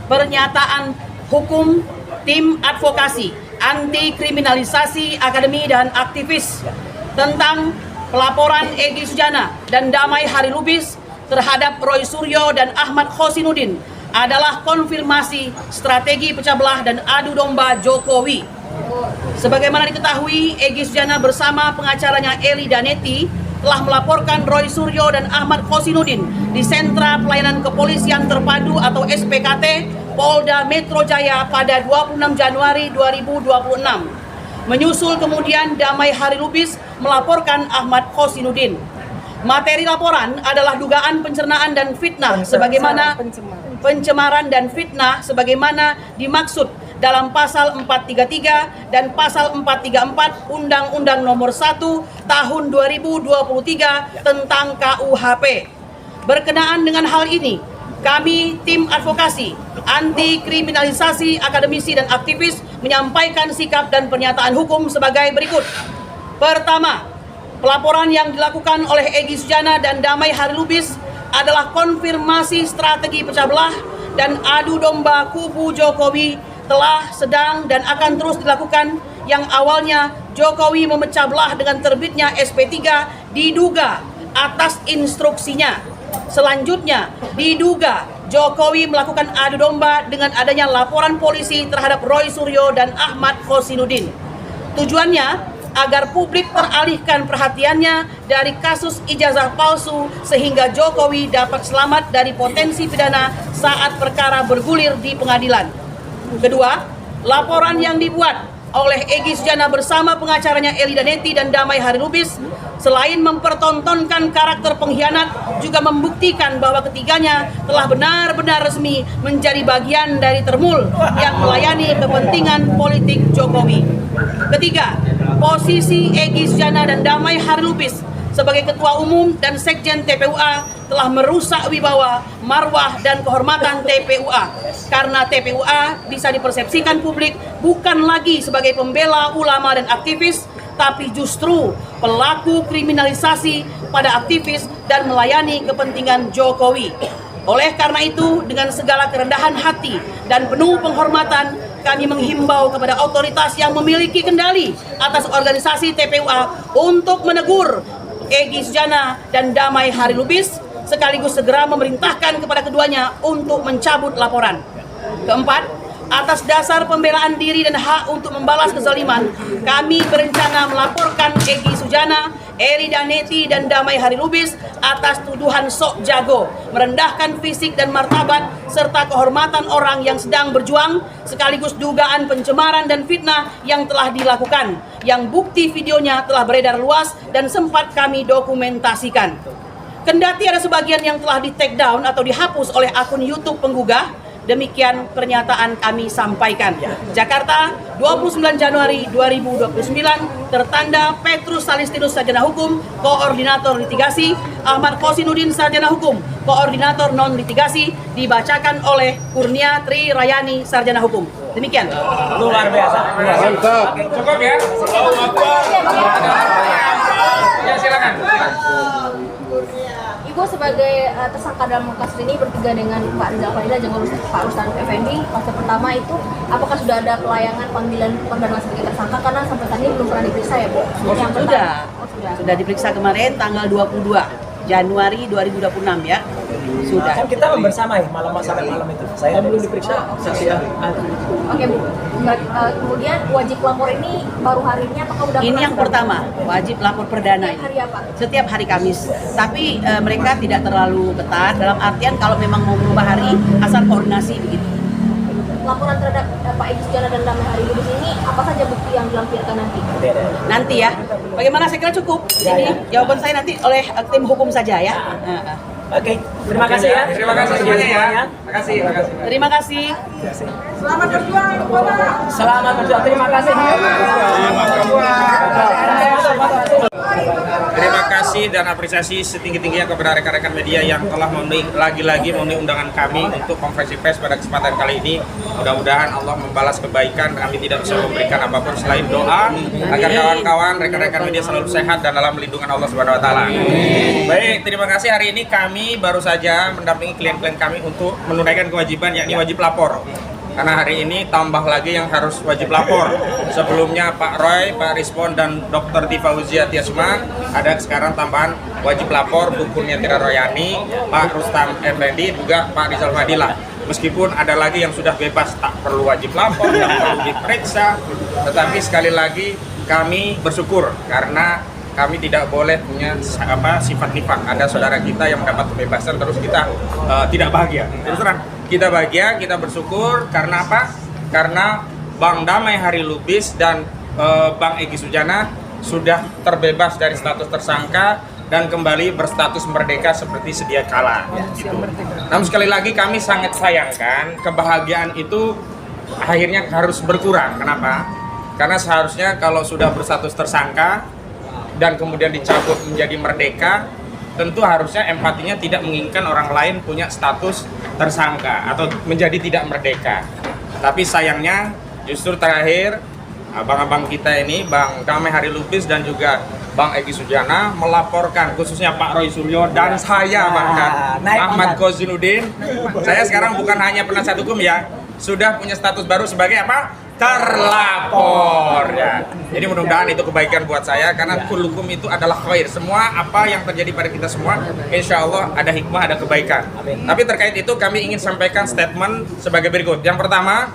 Pernyataan hukum tim advokasi anti kriminalisasi akademi dan aktivis tentang pelaporan Egy Sujana dan Damai Hari Lubis terhadap Roy Suryo dan Ahmad Khosinuddin adalah konfirmasi strategi pecah belah dan adu domba Jokowi. Sebagaimana diketahui, Egy Sujana bersama pengacaranya Eli Daneti telah melaporkan Roy Suryo dan Ahmad Khosinuddin di Sentra Pelayanan Kepolisian Terpadu atau SPKT Polda Metro Jaya pada 26 Januari 2026. Menyusul kemudian Damai Hari Lubis melaporkan Ahmad Khosinuddin. Materi laporan adalah dugaan pencernaan dan fitnah sebagaimana pencemaran dan fitnah sebagaimana dimaksud dalam pasal 433 dan pasal 434 Undang-Undang Nomor 1 Tahun 2023 tentang KUHP. Berkenaan dengan hal ini, kami tim advokasi anti kriminalisasi akademisi dan aktivis menyampaikan sikap dan pernyataan hukum sebagai berikut. Pertama, pelaporan yang dilakukan oleh Egy Sujana dan Damai Hari Lubis adalah konfirmasi strategi pecah belah dan adu domba kubu Jokowi telah, sedang, dan akan terus dilakukan yang awalnya Jokowi memecah belah dengan terbitnya SP3 diduga atas instruksinya. Selanjutnya diduga Jokowi melakukan adu domba dengan adanya laporan polisi terhadap Roy Suryo dan Ahmad Khosinuddin. Tujuannya agar publik teralihkan perhatiannya dari kasus ijazah palsu sehingga Jokowi dapat selamat dari potensi pidana saat perkara bergulir di pengadilan. Kedua, laporan yang dibuat oleh Egy Sujana bersama pengacaranya Eli Daneti dan Damai Hari Lubis selain mempertontonkan karakter pengkhianat juga membuktikan bahwa ketiganya telah benar-benar resmi menjadi bagian dari termul yang melayani kepentingan politik Jokowi. Ketiga, posisi Egy Sujana dan Damai Hari Lubis sebagai Ketua Umum dan Sekjen TPUA telah merusak wibawa, marwah, dan kehormatan TPUA. Karena TPUA bisa dipersepsikan publik bukan lagi sebagai pembela ulama dan aktivis, tapi justru pelaku kriminalisasi pada aktivis dan melayani kepentingan Jokowi. Oleh karena itu, dengan segala kerendahan hati dan penuh penghormatan, kami menghimbau kepada otoritas yang memiliki kendali atas organisasi TPUA untuk menegur Egy Sujana dan Damai Hari Lubis sekaligus segera memerintahkan kepada keduanya untuk mencabut laporan. Keempat, atas dasar pembelaan diri dan hak untuk membalas kezaliman, kami berencana melaporkan Egy Sujana, Eli Daneti, dan Damai Hari Lubis atas tuduhan sok jago, merendahkan fisik dan martabat, serta kehormatan orang yang sedang berjuang, sekaligus dugaan pencemaran dan fitnah yang telah dilakukan, yang bukti videonya telah beredar luas dan sempat kami dokumentasikan. Kendati ada sebagian yang telah di-take down atau dihapus oleh akun YouTube penggugah, demikian pernyataan kami sampaikan. Jakarta, 29 Januari 2029, tertanda Petrus Salistinus Sarjana Hukum, Koordinator Litigasi, Ahmad Khosinuddin Sarjana Hukum, Koordinator Non-Litigasi, dibacakan oleh Kurnia Tri Rayani Sarjana Hukum. Demikian. Luar biasa. Mantap. Cukup ya? Ya, silakan. Gue sebagai tersangka dalam kasus ini bertiga dengan Pak Rizal Fadila dan Pak Rustan Effendi. Fase pertama itu, apakah sudah ada pelayangan panggilan perdana sebagai tersangka? Karena sampai saat ini belum pernah diperiksa ya, Bu? Yang Sudah. sudah. Sudah diperiksa kemarin tanggal 22 Januari 2026 ya. Sudah. Kan kita membersamai malam sampai malam itu. Saya belum diperiksa saksi ahli. Oke, Bu. Kemudian wajib lapor ini baru hari ini apakah udah Ini pernah yang sebelumnya? pertama, wajib lapor perdana Setiap ini. hari apa? Setiap hari Kamis. Tapi mereka tidak terlalu ketat dalam artian kalau memang mau berubah hari asal koordinasi begitu. Laporan terhadap Pak Egy Sujana dan Damai Hari Lubis ini apa saja bukti yang dilampirkan nanti? Nanti ya. Bagaimana, saya kira cukup. Ini jawaban saya nanti oleh tim hukum saja ya. Oke, terima kasih ya. Terima kasih semuanya ya. Terima kasih. Terima kasih. Selamat berjuang. Terima kasih. Terima kasih dan apresiasi setinggi-tingginya kepada rekan-rekan media yang telah lagi-lagi memenuhi undangan kami untuk konferensi pers pada kesempatan kali ini. Mudah-mudahan Allah membalas kebaikan. Kami tidak bisa memberikan apapun selain doa agar kawan-kawan, rekan-rekan media selalu sehat dan dalam lindungan Allah Subhanahu wa taala. Baik, terima kasih. Hari ini kami baru saja mendampingi klien-klien kami untuk menunaikan kewajiban, yakni wajib lapor. Karena hari ini tambah lagi yang harus wajib lapor. Sebelumnya Pak Roy, Pak Rispon, dan Dr. Tifa Huzia Tiasma. Ada sekarang tambahan wajib lapor Bu Kurniatira Royani, Pak Rustam Effendi, juga Pak Rizal Fadila. Meskipun ada lagi yang sudah bebas, tak perlu wajib lapor, tak perlu diperiksa. Tetapi sekali lagi kami bersyukur karena kami tidak boleh punya sifat nifak. Ada saudara kita yang mendapat kebebasan terus kita tidak bahagia. Terus terang, kita bahagia, kita bersyukur karena apa? Karena Bang Damai Hari Lubis dan Bang Egy Sujana sudah terbebas dari status tersangka dan kembali berstatus merdeka seperti sedia kala. Gitu. Namun sekali lagi kami sangat sayangkan kebahagiaan itu akhirnya harus berkurang. Kenapa? Karena seharusnya kalau sudah berstatus tersangka dan kemudian dicabut menjadi merdeka, tentu harusnya empatinya tidak menginginkan orang lain punya status tersangka atau menjadi tidak merdeka. Tapi sayangnya justru terakhir abang-abang kita ini, Bang Damai Hari Lubis dan juga Bang Egy Sujana melaporkan, khususnya Pak Roy Suryo dan saya bahkan Ahmad Kozinuddin. Saya sekarang bukan hanya penasihat hukum ya, sudah punya status baru sebagai apa? Terlapor ya. Jadi mudah-mudahan itu kebaikan buat saya karena hukum itu adalah khair. Semua apa yang terjadi pada kita semua, insya Allah ada hikmah, ada kebaikan. Tapi terkait itu kami ingin sampaikan statement sebagai berikut. Yang pertama,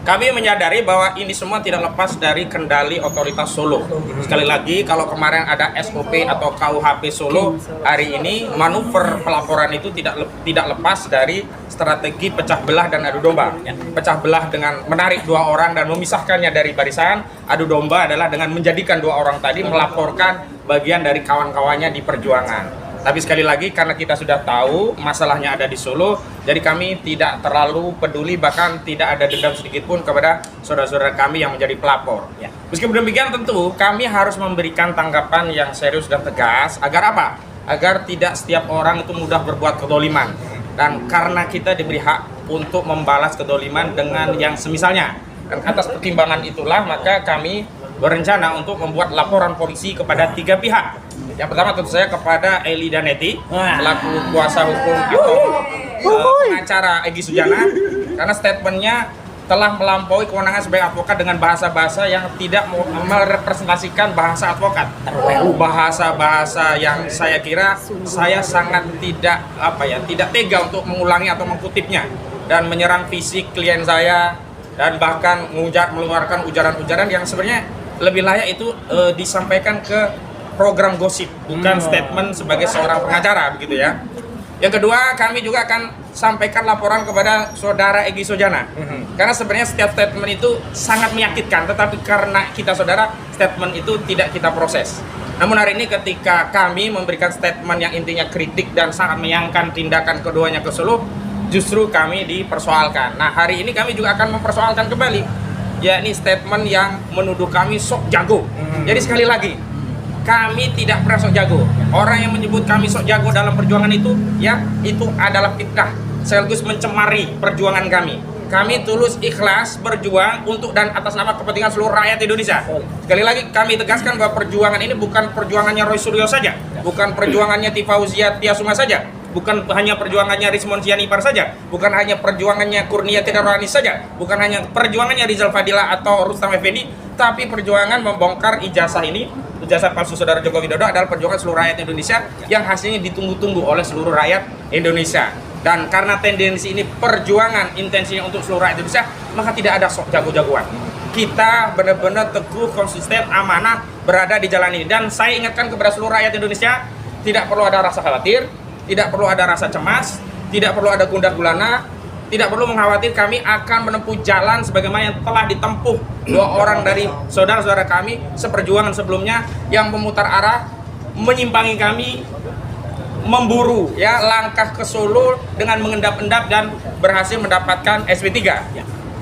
kami menyadari bahwa ini semua tidak lepas dari kendali otoritas Solo. Sekali lagi, kalau kemarin ada SOP atau KUHP Solo, hari ini manuver pelaporan itu tidak lepas dari strategi pecah belah dan adu domba. Pecah belah dengan menarik dua orang dan memisahkannya dari barisan. Adu domba adalah dengan menjadikan dua orang tadi melaporkan bagian dari kawan-kawannya di perjuangan. Tapi sekali lagi karena kita sudah tahu masalahnya ada di Solo, jadi kami tidak terlalu peduli, bahkan tidak ada dendam sedikit pun kepada saudara-saudara kami yang menjadi pelapor. Meskipun demikian tentu kami harus memberikan tanggapan yang serius dan tegas agar apa? Agar tidak setiap orang itu mudah berbuat kedoliman. Dan karena kita diberi hak untuk membalas kedoliman dengan yang semisalnya. Dan atas pertimbangan itulah maka kami berencana untuk membuat laporan polisi kepada 3 pihak. Yang pertama tentu saya kepada Eli Daneti, selaku kuasa hukum atau pengacara Egy Sujana, karena statementnya telah melampaui kewenangan sebagai advokat dengan bahasa-bahasa yang tidak merepresentasikan bahasa advokat. Bahasa-bahasa yang saya kira saya sangat tidak tega untuk mengulangi atau mengkutipnya dan menyerang fisik klien saya dan bahkan mengeluarkan ujaran-ujaran yang sebenarnya lebih layak itu disampaikan ke program gosip, bukan statement sebagai seorang pengacara begitu ya. Yang kedua, kami juga akan sampaikan laporan kepada saudara Egy Sujana. Karena sebenarnya setiap statement itu sangat menyakitkan, tetapi karena kita saudara, statement itu tidak kita proses. Namun hari ini ketika kami memberikan statement yang intinya kritik dan sangat menyayangkan tindakan keduanya ke Solo, justru kami dipersoalkan. Nah, hari ini kami juga akan mempersoalkan kembali, yakni statement yang menuduh kami sok jago. Jadi sekali lagi, kami tidak pernah sok jago. Orang yang menyebut kami sok jago dalam perjuangan itu, ya, itu adalah fitnah sekaligus mencemari perjuangan kami. kami tulus ikhlas berjuang untuk dan atas nama kepentingan seluruh rakyat Indonesia. Sekali lagi kami tegaskan bahwa perjuangan ini bukan perjuangannya Roy Suryo saja, bukan perjuangannya Tifauzia Tiasuma saja, bukan hanya perjuangannya Rismon Sianipar saja, bukan hanya perjuangannya Kurnia Tidarwani saja, bukan hanya perjuangannya Rizal Fadila atau Rustam Effendi, tapi perjuangan membongkar ijazah ini, ijazah palsu saudara Joko Widodo adalah perjuangan seluruh rakyat Indonesia yang hasilnya ditunggu-tunggu oleh seluruh rakyat Indonesia. Dan karena tendensi ini perjuangan intensinya untuk seluruh rakyat Indonesia, maka tidak ada sok jago-jagoan. Kita benar-benar teguh, konsisten, amanah berada di jalan ini. Dan saya ingatkan kepada seluruh rakyat Indonesia, tidak perlu ada rasa khawatir, tidak perlu ada rasa cemas, tidak perlu ada gundah gulana, tidak perlu mengkhawatir. Kami akan menempuh jalan sebagaimana yang telah ditempuh dua orang dari saudara-saudara kami seperjuangan sebelumnya yang memutar arah, menyimpangi kami, memburu ya langkah ke Solo dengan mengendap-endap dan berhasil mendapatkan SP3.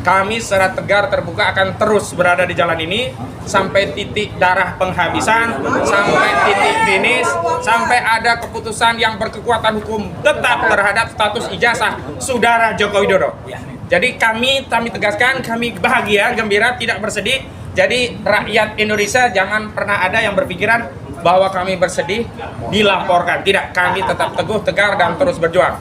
Kami secara tegar terbuka akan terus berada di jalan ini sampai titik darah penghabisan, sampai titik finish, sampai ada keputusan yang berkekuatan hukum tetap terhadap status ijazah saudara Joko Widodo. Jadi kami tegaskan, kami bahagia, gembira, tidak bersedih. Jadi rakyat Indonesia jangan pernah ada yang berpikiran bahwa kami bersedih dilaporkan. Tidak, kami tetap teguh, tegar, dan terus berjuang.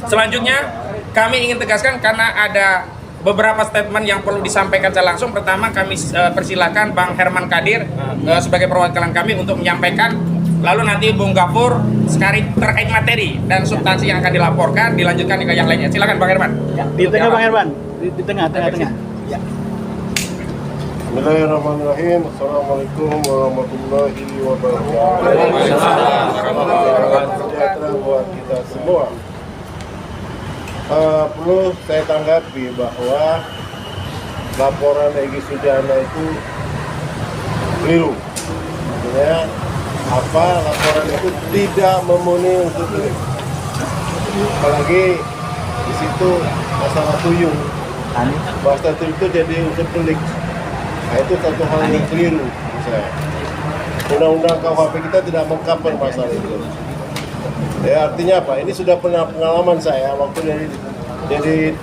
Selanjutnya, kami ingin tegaskan karena ada beberapa statement yang perlu disampaikan secara langsung. Pertama, kami persilakan Bang Herman Kadir sebagai perwakilan kami untuk menyampaikan. Lalu nanti Bung Gafur sekali terkait materi dan substansi yang akan dilaporkan, dilanjutkan ke yang lainnya. Silakan Bang Herman. Di tengah Bang Herman, di tengah. Ya. Bismillahirrahmanirrahim. Assalamualaikum warahmatullahi wabarakatuh. Sejahtera buat kita semua. Perlu saya tanggapi bahwa laporan Egy Sujana itu keliru. Artinya laporan itu tidak memenuhi unsur delik. Apalagi di situ masalah tuyul. Bahasa tuyul itu jadi unsur delik. Nah, itu satu hal yang keliru menurut saya. Undang-undang KUHP kita tidak mengcover masalah itu. Ya, artinya apa? Ini sudah pernah pengalaman saya waktu jadi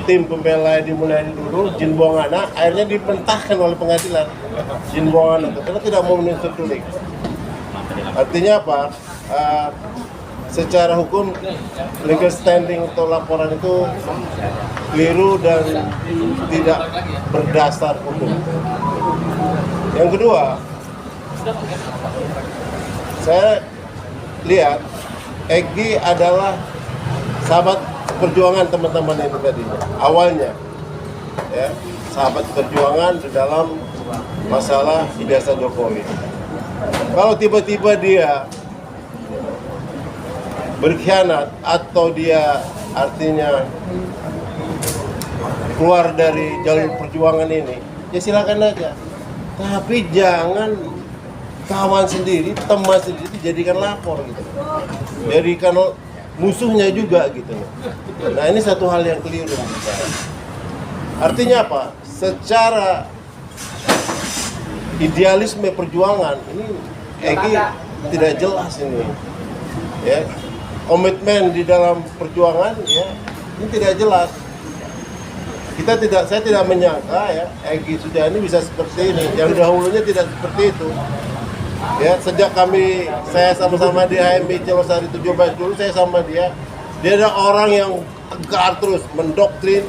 tim pembela dimulai dulu, jin buang anak, akhirnya dimentahkan oleh pengadilan jin buang anak itu karena tidak mau menuntut delik. Artinya apa? Secara hukum legal standing untuk laporan itu keliru dan tidak berdasar hukum. Yang kedua, saya lihat Egy adalah sahabat perjuangan teman-teman itu tadinya awalnya, ya, sahabat perjuangan di dalam masalah ijazah Jokowi. Kalau tiba-tiba dia berkhianat atau dia artinya keluar dari jalur perjuangan ini, ya silakan aja. Tapi jangan kawan sendiri, teman sendiri dijadikan lapor gitu. Jadikan musuhnya juga gitu. Nah, ini satu hal yang keliru. Artinya apa? Secara idealisme perjuangan ini Egy tidak jelas ini. Ya. Komitmen di dalam perjuangan ya ini tidak jelas. Saya tidak menyangka ya Egy Sujana bisa seperti ini. Yang dahulunya tidak seperti itu. Ya, sejak saya sama-sama di HMI Celosari 17 dulu saya sama dia ada orang yang tegar terus mendoktrin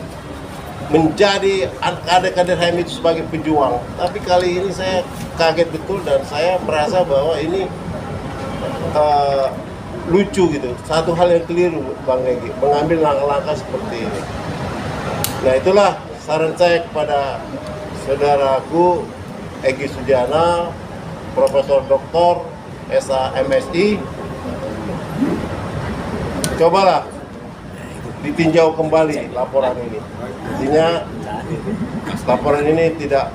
menjadi kader-kader HMI itu sebagai pejuang. Tapi kali ini saya kaget betul dan saya merasa bahwa ini lucu gitu. Satu hal yang keliru Bang Egy mengambil langkah-langkah seperti ini. Nah, itulah saran saya kepada saudaraku Egy Sujana, Profesor Dr. SHMSI, cobalah ditinjau kembali laporan ini. Artinya laporan ini tidak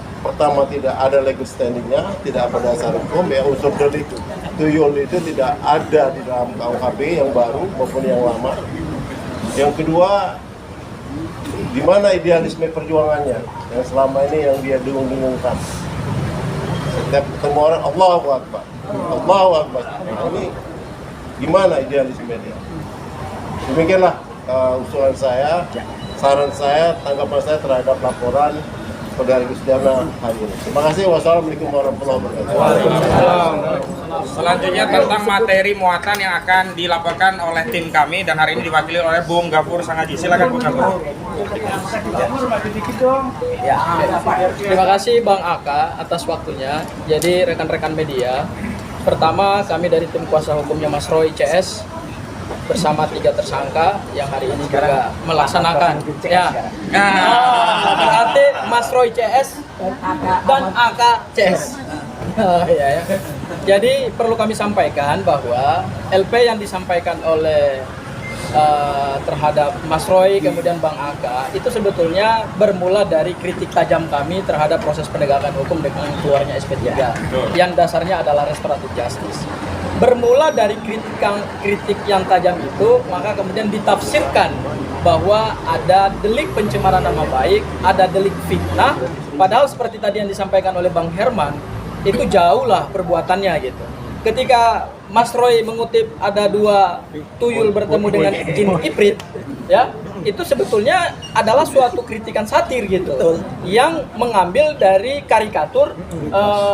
ada legal standingnya, tidak ada dasar hukum, ya unsur delik tuyul itu tidak ada di dalam KUHP yang baru maupun yang lama. Yang kedua, di mana idealisme perjuangannya yang selama ini yang dia dengung-dengungkan. Setiap ketemu orang, Allahu Akbar. Nah, ini gimana idealisme dia? Demikianlah usulan saya. saran saya, tanggapan saya terhadap laporan Saudara Egy Sujana hari ini. Terima kasih. Wassalamualaikum warahmatullahi wabarakatuh. Selanjutnya tentang materi muatan yang akan dilaporkan oleh tim kami dan hari ini diwakili oleh Bung Gafur Sangaji. Silakan Bung Gafur. Terima kasih Bang Aka atas waktunya. Jadi rekan-rekan media, pertama kami dari tim kuasa hukumnya Mas Roy CS bersama 3 tersangka yang hari ini juga melaksanakan ya. Berarti Mas Roy CS dan AK CS. Ya. Jadi perlu kami sampaikan bahwa LP yang disampaikan oleh terhadap Mas Roy kemudian Bang Aka itu sebetulnya bermula dari kritik tajam kami terhadap proses penegakan hukum dengan keluarnya SP3 yang dasarnya adalah restoratif justice. Bermula dari kritik yang tajam itu, maka kemudian ditafsirkan bahwa ada delik pencemaran nama baik, ada delik fitnah, padahal seperti tadi yang disampaikan oleh Bang Herman, itu jauhlah perbuatannya gitu. Ketika Mas Roy mengutip ada 2 tuyul bertemu dengan jin iprit, ya, itu sebetulnya adalah suatu kritikan satir gitu, yang mengambil dari karikatur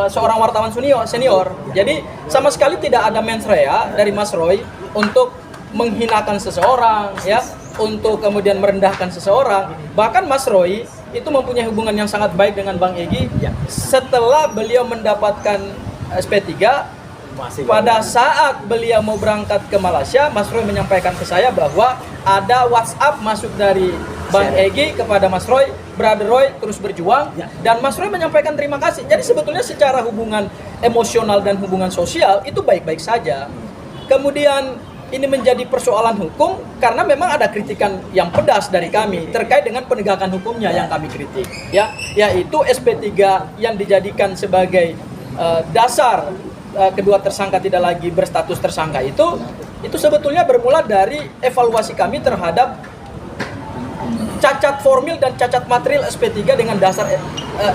seorang wartawan senior. Jadi sama sekali tidak ada mens rea dari Mas Roy untuk menghinakan seseorang, ya, untuk kemudian merendahkan seseorang. Bahkan Mas Roy itu mempunyai hubungan yang sangat baik dengan Bang Egy. Setelah beliau mendapatkan SP3, pada saat beliau mau berangkat ke Malaysia, Mas Roy menyampaikan ke saya bahwa ada WhatsApp masuk dari Bang Egy kepada Mas Roy, Brother Roy terus berjuang, dan Mas Roy menyampaikan terima kasih. Jadi sebetulnya secara hubungan emosional dan hubungan sosial itu baik-baik saja. Kemudian ini menjadi persoalan hukum karena memang ada kritikan yang pedas dari kami terkait dengan penegakan hukumnya yang kami kritik, ya, yaitu SP3 yang dijadikan sebagai dasar kedua tersangka tidak lagi berstatus tersangka itu sebetulnya bermula dari evaluasi kami terhadap cacat formil dan cacat material SP3 dengan dasar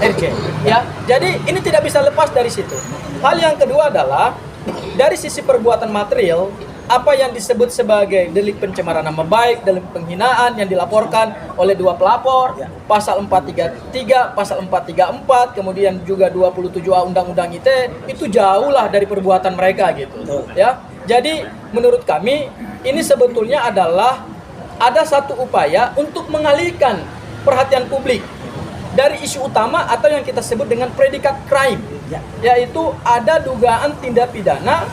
RJ, ya. Jadi ini tidak bisa lepas dari situ. Hal yang kedua adalah dari sisi perbuatan material, apa yang disebut sebagai delik pencemaran nama baik, delik penghinaan yang dilaporkan oleh 2 pelapor, pasal 433, pasal 434, kemudian juga 27A Undang-Undang ITE, itu jauhlah dari perbuatan mereka gitu, ya. Jadi menurut kami ini sebetulnya adalah ada satu upaya untuk mengalihkan perhatian publik dari isu utama atau yang kita sebut dengan predikat crime, yaitu ada dugaan tindak pidana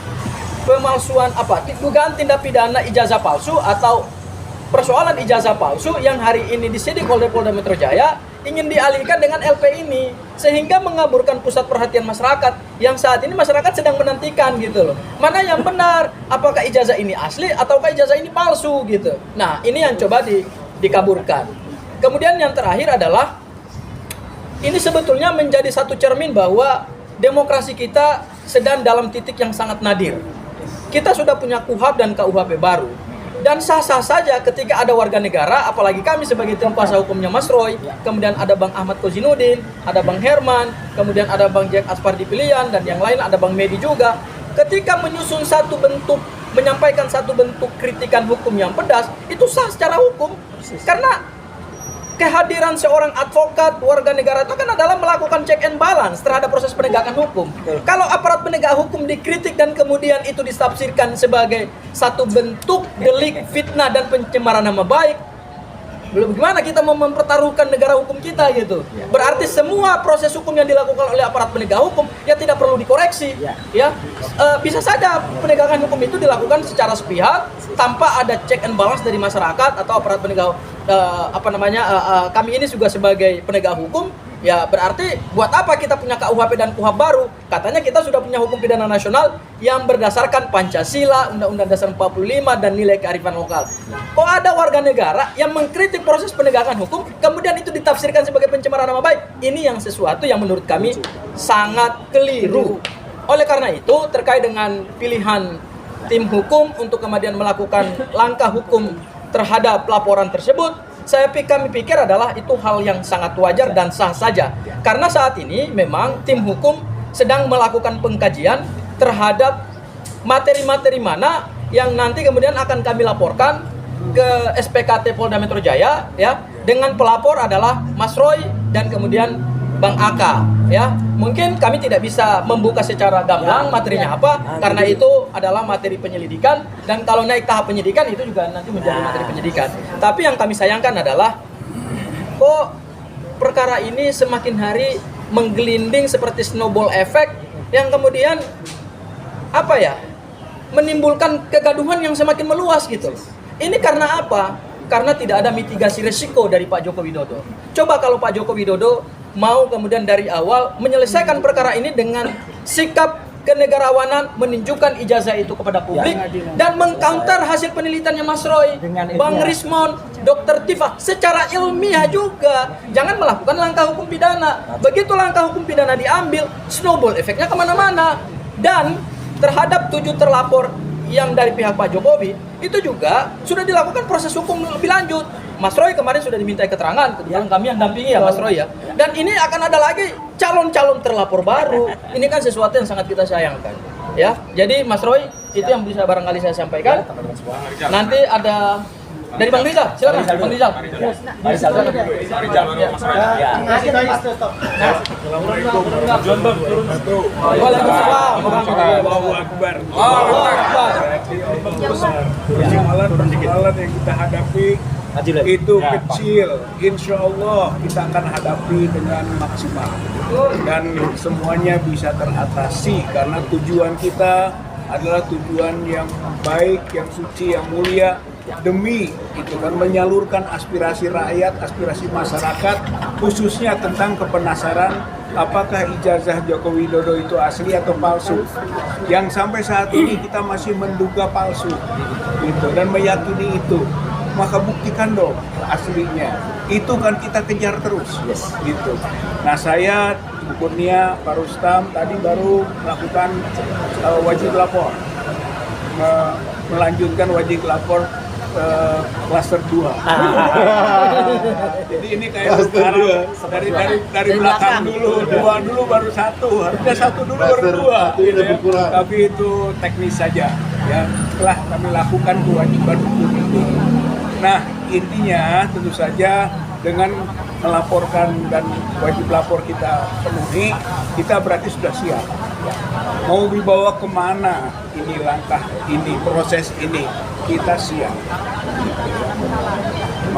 pemalsuan dugaan tindak pidana ijazah palsu atau persoalan ijazah palsu yang hari ini disidik oleh Polda Metro Jaya ingin dialihkan dengan LP ini, sehingga mengaburkan pusat perhatian masyarakat yang saat ini masyarakat sedang menantikan gitu loh. Mana yang benar, apakah ijazah ini asli ataukah ijazah ini palsu gitu. Nah, ini yang coba dikaburkan. Kemudian yang terakhir adalah ini sebetulnya menjadi satu cermin bahwa demokrasi kita sedang dalam titik yang sangat nadir. Kita sudah punya KUHP dan KUHP baru, dan sah-sah saja ketika ada warga negara, apalagi kami sebagai tim kuasa hukumnya Mas Roy, kemudian ada Bang Ahmad Kozinudin, ada Bang Herman, kemudian ada Bang Jack Aspardi Pilihan, dan yang lain ada Bang Medi juga. Ketika menyusun satu bentuk, menyampaikan satu bentuk kritikan hukum yang pedas, itu sah secara hukum, karena kehadiran seorang advokat warga negara itu kan adalah melakukan check and balance terhadap proses penegakan hukum. Kalau aparat penegak hukum dikritik dan kemudian itu ditafsirkan sebagai satu bentuk delik fitnah dan pencemaran nama baik, bagaimana kita mau mempertaruhkan negara hukum kita gitu? Berarti semua proses hukum yang dilakukan oleh aparat penegak hukum ya tidak perlu dikoreksi, ya. Bisa saja penegakan hukum itu dilakukan secara sepihak tanpa ada check and balance dari masyarakat atau aparat penegak kami ini juga sebagai penegak hukum, ya berarti buat apa kita punya KUHP dan KUHP baru? Katanya kita sudah punya hukum pidana nasional yang berdasarkan Pancasila, Undang-Undang Dasar 45 dan nilai kearifan lokal. Kok ada warga negara yang mengkritik proses penegakan hukum, kemudian itu ditafsirkan sebagai pencemaran nama baik? Ini yang sesuatu yang menurut kami sangat keliru. Oleh karena itu, terkait dengan pilihan tim hukum untuk kemudian melakukan langkah hukum terhadap laporan tersebut, kami pikir adalah itu hal yang sangat wajar dan sah saja. Karena saat ini memang tim hukum sedang melakukan pengkajian terhadap materi-materi mana yang nanti kemudian akan kami laporkan ke SPKT Polda Metro Jaya, ya, dengan pelapor adalah Mas Roy dan kemudian Bang Aka, ya. Mungkin kami tidak bisa membuka secara gamblang materinya apa, karena itu adalah materi penyelidikan, dan kalau naik tahap penyidikan itu juga nanti menjadi materi penyidikan. Tapi yang kami sayangkan adalah kok perkara ini semakin hari menggelinding seperti snowball effect yang kemudian apa ya, menimbulkan kegaduhan yang semakin meluas gitu. Ini karena apa? Karena tidak ada mitigasi risiko dari Pak Joko Widodo. Coba kalau Pak Joko Widodo mau kemudian dari awal menyelesaikan perkara ini dengan sikap kenegarawanan, menunjukkan ijazah itu kepada publik dan mengcounter hasil penelitiannya Mas Roy, Bang Rismon, Dr. Tifa secara ilmiah juga. Jangan melakukan langkah hukum pidana. Begitu langkah hukum pidana diambil, snowball efeknya kemana-mana. Dan terhadap 7 terlapor yang dari pihak Pak Jokowi itu juga sudah dilakukan proses hukum lebih lanjut. Mas Roy kemarin sudah dimintai keterangan, kebetulan kami yang dampingi ya Mas Roy ya. Dan ini akan ada lagi calon-calon terlapor baru. Ini kan sesuatu yang sangat kita sayangkan. Ya, jadi Mas Roy itu yang bisa barangkali saya sampaikan. Nanti ada dari Bang Rizal, silakan Bang Rizal. Allahu Akbar. Persoalan yang kita hadapi itu kecil, insya Allah kita akan hadapi dengan maksimal dan semuanya bisa teratasi karena tujuan kita adalah tujuan yang baik, yang suci, yang mulia demi itu kan menyalurkan aspirasi rakyat, aspirasi masyarakat khususnya tentang kepenasaran apakah ijazah Joko Widodo itu asli atau palsu, yang sampai saat ini kita masih menduga palsu gitu dan meyakini itu. Maka buktikan dong aslinya. Itu kan kita kejar terus, gitu. Nah saya, Bu Kurnia, Pak Rustam tadi baru melakukan wajib lapor, melanjutkan wajib lapor klaster 2. Jadi ini kayak sekarang dari belakang dulu, 2 dulu baru 1, harusnya 1 dulu baru 2. Gitu ya. Tapi itu teknis saja. Ya, setelah kami lakukan kewajiban hukum itu. Nah, intinya tentu saja dengan melaporkan dan wajib lapor kita penuhi, kita berarti sudah siap. Mau dibawa kemana ini langkah ini, proses ini, kita siap.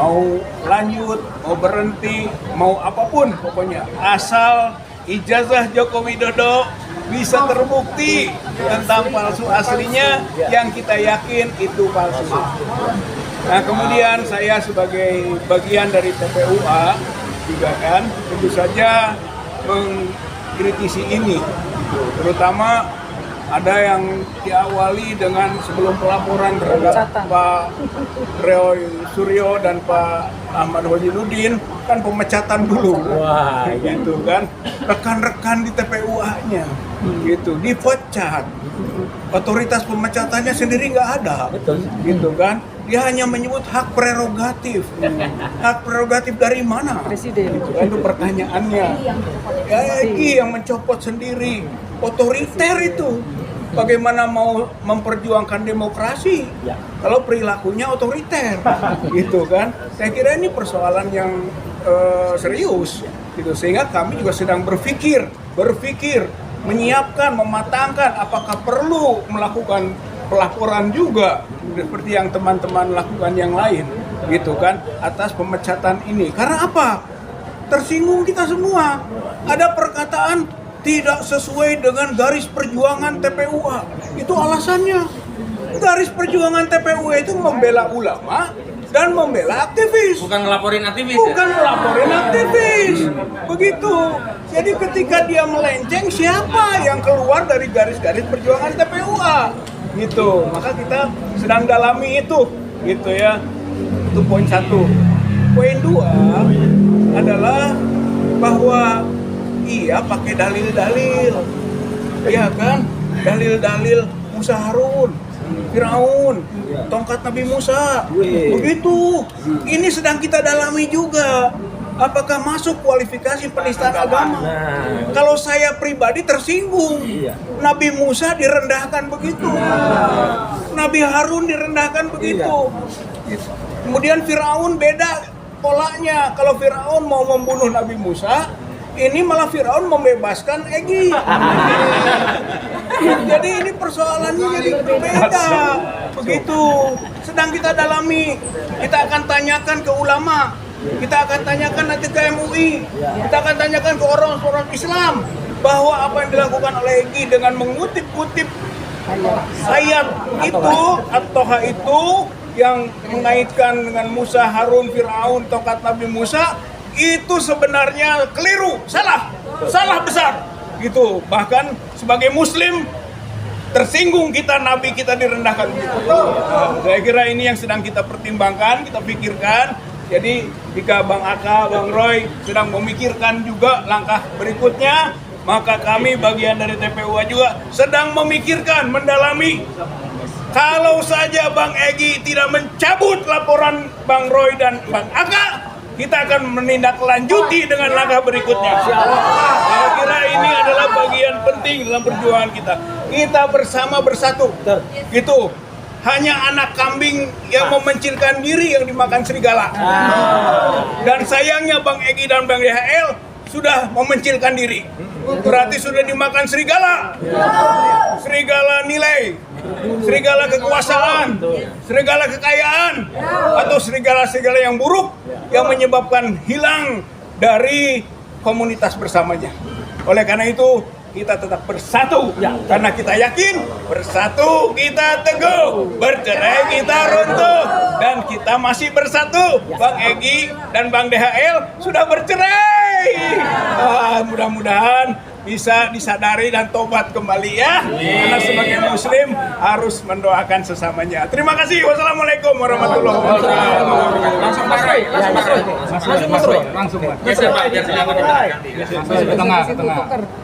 Mau lanjut, mau berhenti, mau apapun pokoknya. Asal ijazah Joko Widodo bisa terbukti tentang palsu aslinya, yang kita yakin itu palsu. Nah kemudian saya sebagai bagian dari TPUA juga kan tentu saja mengkritisi ini, terutama ada yang diawali dengan sebelum pelaporan terhadap Pak Roy Suryo dan Pak Ahmad Wajidudin kan pemecatan dulu. Wah, gitu kan, rekan-rekan di TPUA-nya gitu dipecat, otoritas pemecatannya sendiri nggak ada, gitu kan. Dia hanya menyebut hak prerogatif. Hak prerogatif dari mana? Presiden. Itu pertanyaannya. Ya, Egy yang mencopot sendiri. Otoriter itu. Bagaimana mau memperjuangkan demokrasi kalau perilakunya otoriter, gitu kan? Saya kira ini persoalan yang serius, gitu. Sehingga kami juga sedang berpikir, menyiapkan, mematangkan apakah perlu melakukan pelaporan juga seperti yang teman-teman lakukan yang lain, gitu kan, atas pemecatan ini. Karena apa? Tersinggung kita semua. Ada perkataan tidak sesuai dengan garis perjuangan TPUA. Itu alasannya. Garis perjuangan TPUA itu membela ulama dan membela aktivis. Bukan ngelaporin aktivis. Bukan ngelaporin aktivis. Begitu. Jadi ketika dia melenceng, siapa yang keluar dari garis-garis perjuangan TPUA? Gitu, maka kita sedang dalami itu, gitu ya. Itu poin 1. Poin 2 adalah bahwa iya pakai dalil-dalil, ya kan, dalil-dalil Musa Harun, Firaun, tongkat Nabi Musa, begitu. Ini sedang kita dalami juga. Apakah masuk kualifikasi penistaan agama? Kalau saya pribadi tersinggung, Nabi Musa direndahkan begitu, Nabi Harun direndahkan begitu, kemudian Firaun beda polanya. Kalau Firaun mau membunuh Nabi Musa, ini malah Firaun membebaskan Egy. Jadi ini persoalannya jadi berbeda. Begitu. Sedang kita dalami. Kita akan tanyakan ke ulama. Kita akan tanyakan nanti ke MUI. Kita akan tanyakan ke orang-orang Islam bahwa apa yang dilakukan oleh Egy dengan mengutip-utip ayat itu atau itu yang mengaitkan dengan Musa, Harun, Firaun, tongkat Nabi Musa, itu sebenarnya keliru, salah besar gitu. Bahkan sebagai muslim tersinggung kita, nabi kita direndahkan. Saya kira ini yang sedang kita pertimbangkan, kita pikirkan. Jadi jika Bang Aka, Bang Roy sedang memikirkan juga langkah berikutnya, maka kami bagian dari TPUA juga sedang memikirkan, mendalami. Kalau saja Bang Egy tidak mencabut laporan Bang Roy dan Bang Aka, kita akan menindaklanjuti dengan langkah berikutnya. Saya kira ini adalah bagian penting dalam perjuangan kita. Kita bersama bersatu. Gitu. Hanya anak kambing yang memencilkan diri yang dimakan serigala. Dan sayangnya Bang Egy dan Bang DHL sudah memencilkan diri. Berarti sudah dimakan serigala. Serigala nilai, serigala kekuasaan, serigala kekayaan, atau serigala-serigala yang buruk yang menyebabkan hilang dari komunitas bersamanya. Oleh karena itu kita tetap bersatu, karena kita yakin bersatu kita teguh, bercerai kita runtuh, dan kita masih bersatu. Bang Egy dan Bang DHL sudah bercerai. Mudah-mudahan bisa disadari dan tobat kembali ya. Karena sebagai muslim harus mendoakan sesamanya. Terima kasih. Wassalamualaikum warahmatullahi wabarakatuh. Langsung Mas Roy. Langsung.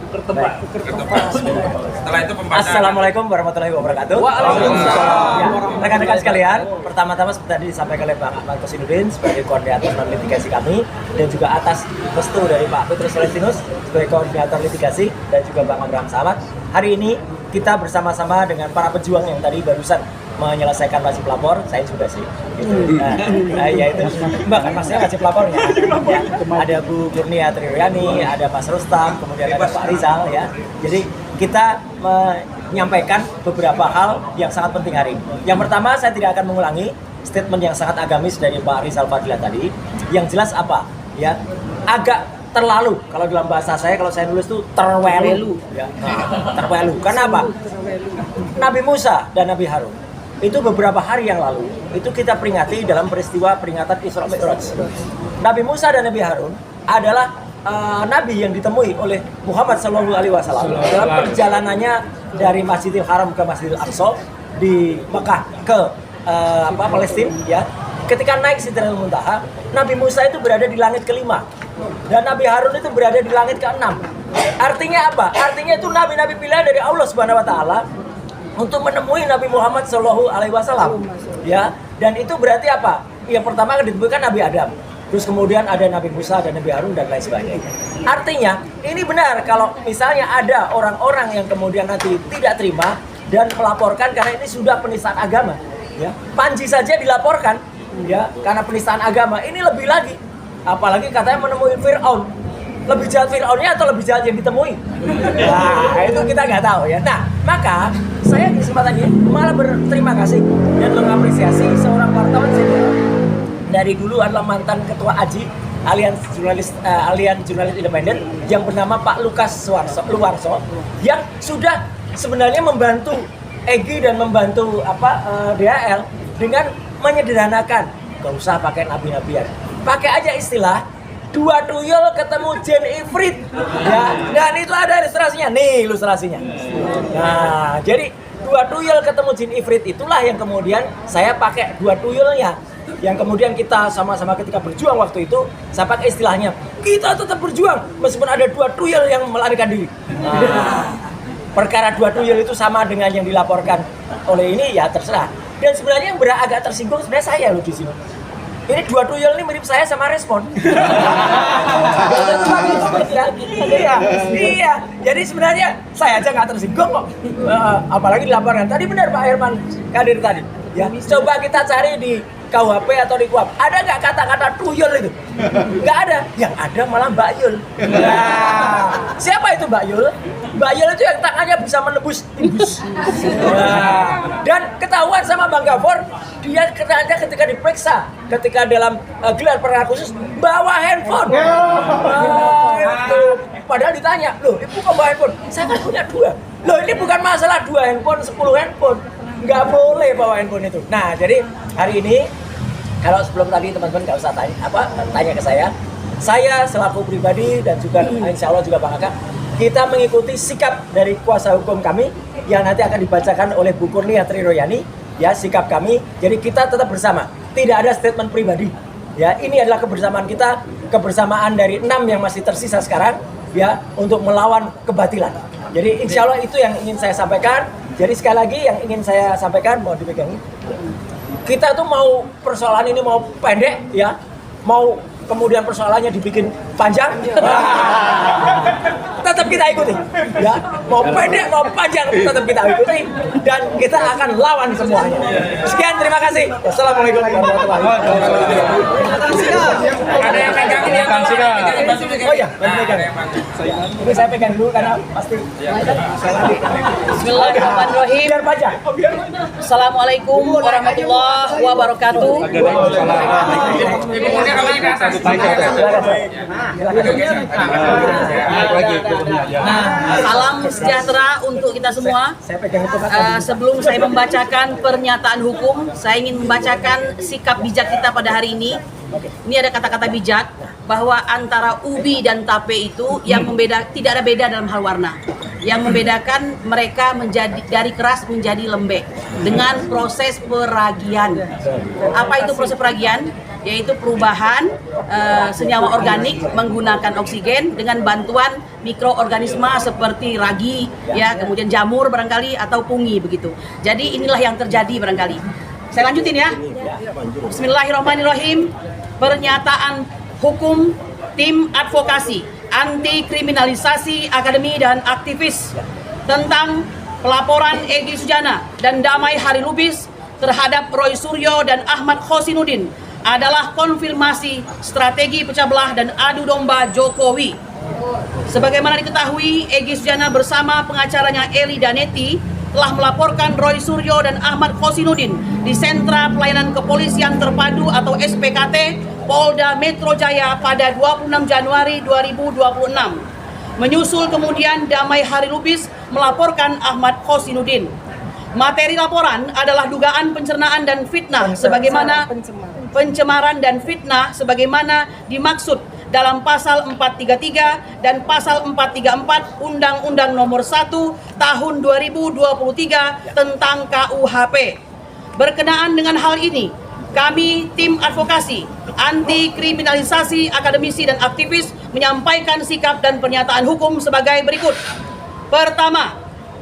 Ke tengah. Setelah itu pembahasan. Assalamualaikum warahmatullahi wabarakatuh. Waalaikumsalam. Ya, rekan-rekan sekalian, pertama-tama seperti tadi disampaikan oleh Bang Ahmad Kosinudin sebagai koordinator non litigasi kami, dan juga atas restu dari Pak Petrus Celestinus sebagai koordinator litigasi, dan juga Bang Abraham Samad. Hari ini kita bersama-sama dengan para pejuang yang tadi barusan menyelesaikan wajib lapor, saya juga sih. Gitu. Ya itu, bahkan maksudnya wajib lapornya. Ya, ada Bu Kurnia Triwyani, ada Mas Rustam, kemudian ada Pak Rizal ya. Jadi kita menyampaikan beberapa hal yang sangat penting hari ini. Yang pertama, saya tidak akan mengulangi statement yang sangat agamis dari Pak Rizal Fadila tadi. Yang jelas apa? Ya, agak terlalu, kalau dalam bahasa saya, kalau saya nulis itu terwelu. Ya, terwelu. Karena apa? Nabi Musa dan Nabi Harun itu beberapa hari yang lalu itu kita peringati dalam peristiwa peringatan Isra Mi'raj. Nabi Musa dan Nabi Harun adalah nabi yang ditemui oleh Muhammad SAW dalam perjalanannya dari Masjidil Haram ke Masjidil Aqsa di Mekah ke Palestina ya. Ketika naik Sidratul Muntaha, Nabi Musa itu berada di langit kelima dan Nabi Harun itu berada di langit keenam. Artinya apa? Artinya itu nabi-nabi pilihan dari Allah Subhanahu wa taala untuk menemui Nabi Muhammad SAW, ya. Dan itu berarti apa? Yang pertama ditemukan Nabi Adam, terus kemudian ada Nabi Musa dan Nabi Harun dan lain sebagainya. Artinya ini benar kalau misalnya ada orang-orang yang kemudian nanti tidak terima dan melaporkan karena ini sudah penistaan agama, ya. Panji saja dilaporkan, ya, karena penistaan agama. Ini lebih lagi, apalagi katanya menemui Fir'aun. Lebih jahat Fir'aunnya atau lebih jahat yang ditemui? Nah, itu kita nggak tahu ya. Nah, maka saya di kesempatan ini malah berterima kasih dan mengapresiasi seorang wartawan senior dari dulu adalah mantan ketua AJI, Aliansi Jurnalis Independen, yang bernama Pak Lukas Luwarso, yang sudah sebenarnya membantu Egy dan membantu DHL dengan menyederhanakan, gak usah pakai nabi-nabian, pakai aja istilah dua tuyul ketemu jin ifrit ya, dan itu ada ilustrasinya nih, ilustrasinya. Nah, jadi dua tuyul ketemu jin ifrit itulah yang kemudian saya pakai dua tuyulnya, yang kemudian kita sama-sama ketika berjuang waktu itu saya pakai istilahnya kita tetap berjuang meskipun ada dua tuyul yang melarikan diri. Nah, perkara dua tuyul itu sama dengan yang dilaporkan oleh ini ya terserah. Dan sebenarnya yang agak tersinggung sebenarnya saya loh di sini. Ini dua tuyul ini mirip saya sama Respon. Iya. Jadi sebenarnya saya aja nggak tersinggung kok. Apalagi dilaporkan. Tadi benar Pak Herman Kadir tadi. Ya, coba kita cari di KUHP atau di KUHP, ada nggak kata-kata tuyul itu? Nggak ada. Yang ada malah Mbak Yul. Nah, siapa itu Mbak Yul? Mbak Yul itu yang tangannya bisa menembus timbus. Nah, dan ketahuan sama Bang Gaffor, dia ternyata ketika diperiksa, ketika dalam gelar perkara khusus bawa handphone. Nah, itu. Padahal ditanya, loh ibu kok bawa handphone? Saya kan punya 2. Loh ini bukan masalah 2 handphone, 10 handphone. Nggak boleh bawa handphone itu. Nah, jadi hari ini kalau sebelum tadi teman-teman nggak usah tanya ke saya selaku pribadi dan juga insya Allah juga Bang Aka, kita mengikuti sikap dari kuasa hukum kami yang nanti akan dibacakan oleh Bu Kurnia Triroyani, ya sikap kami. Jadi kita tetap bersama, tidak ada statement pribadi. Ya, ini adalah kebersamaan kita, kebersamaan dari 6 yang masih tersisa sekarang, ya untuk melawan kebatilan. Jadi insya Allah itu yang ingin saya sampaikan. Jadi sekali lagi yang ingin saya sampaikan, mau dipegang. Kita tuh mau persoalan ini mau pendek, ya, mau kemudian persoalannya dibikin panjang, tetap kita ikuti, ya. Mau pendek, mau panjang, tetap kita ikuti dan kita akan lawan semuanya. Sekian, terima kasih. Wassalamualaikum warahmatullahi wabarakatuh. Ada yang pegang ini yang Oh ya, pegang. Ini saya pegang dulu karena pasti. Bismillahirrahmanirrahim. Biar panjang. Assalamualaikum warahmatullahi wabarakatuh. Salam sejahtera untuk kita semua. Saya pegang itu Sebelum saya membacakan pernyataan hukum, saya ingin membacakan sikap bijak kita pada hari ini. Ini ada kata-kata bijak bahwa antara ubi dan tape itu yang tidak ada beda dalam hal warna. Yang membedakan mereka menjadi dari keras menjadi lembek dengan proses peragian. Apa itu proses peragian? Yaitu perubahan senyawa organik menggunakan oksigen dengan bantuan mikroorganisme seperti ragi, ya, kemudian jamur barangkali atau pungi begitu. Jadi inilah yang terjadi barangkali. Saya lanjutin ya. Bismillahirrahmanirrahim. Pernyataan hukum tim advokasi anti kriminalisasi akademi dan aktivis tentang pelaporan Egy Sujana dan Damai Hari Lubis terhadap Roy Suryo dan Ahmad Khosinuddin adalah konfirmasi strategi pecah belah dan adu domba Jokowi. Sebagaimana diketahui, Egy Sujana bersama pengacaranya Eli Danetti telah melaporkan Roy Suryo dan Ahmad Khosinuddin di Sentra Pelayanan Kepolisian Terpadu atau SPKT Polda Metro Jaya pada 26 Januari 2026. Menyusul kemudian Damai Hari Lubis melaporkan Ahmad Khosinuddin. Materi laporan adalah dugaan pencernaan dan fitnah sebagaimana pencemaran dan fitnah sebagaimana dimaksud dalam pasal 433 dan pasal 434 Undang-Undang Nomor 1 Tahun 2023 tentang KUHP. Berkenaan dengan hal ini, kami tim advokasi anti kriminalisasi akademisi dan aktivis menyampaikan sikap dan pernyataan hukum sebagai berikut. Pertama,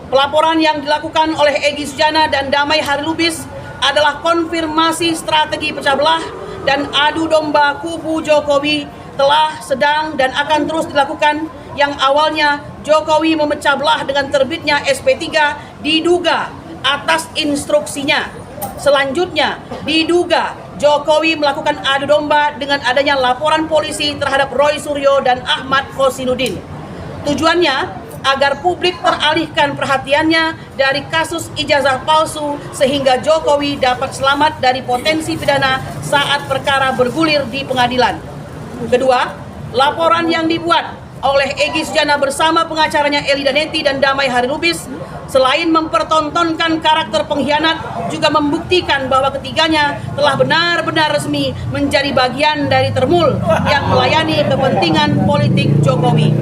pelaporan yang dilakukan oleh Egy Sujana dan Damai Hari Lubis adalah konfirmasi strategi pecah belah dan adu domba kubu Jokowi telah, sedang, dan akan terus dilakukan yang awalnya Jokowi memecah belah dengan terbitnya SP3 diduga atas instruksinya. Selanjutnya diduga Jokowi melakukan adu domba dengan adanya laporan polisi terhadap Roy Suryo dan Ahmad Khosinuddin. Tujuannya agar publik teralihkan perhatiannya dari kasus ijazah palsu sehingga Jokowi dapat selamat dari potensi pidana saat perkara bergulir di pengadilan. Kedua, laporan yang dibuat oleh Egy Sujana bersama pengacaranya Eli Danetti dan Damai Hari Lubis selain mempertontonkan karakter pengkhianat juga membuktikan bahwa ketiganya telah benar-benar resmi menjadi bagian dari Termul yang melayani kepentingan politik Jokowi.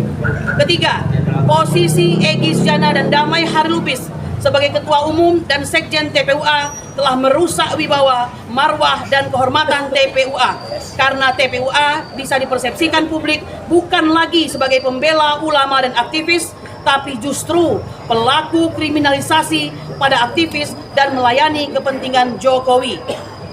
Ketiga, posisi Egy Sujana dan Damai Hari Lubis sebagai Ketua Umum dan Sekjen TPUA telah merusak wibawa, marwah, dan kehormatan TPUA. Karena TPUA bisa dipersepsikan publik bukan lagi sebagai pembela ulama dan aktivis, tapi justru pelaku kriminalisasi pada aktivis dan melayani kepentingan Jokowi.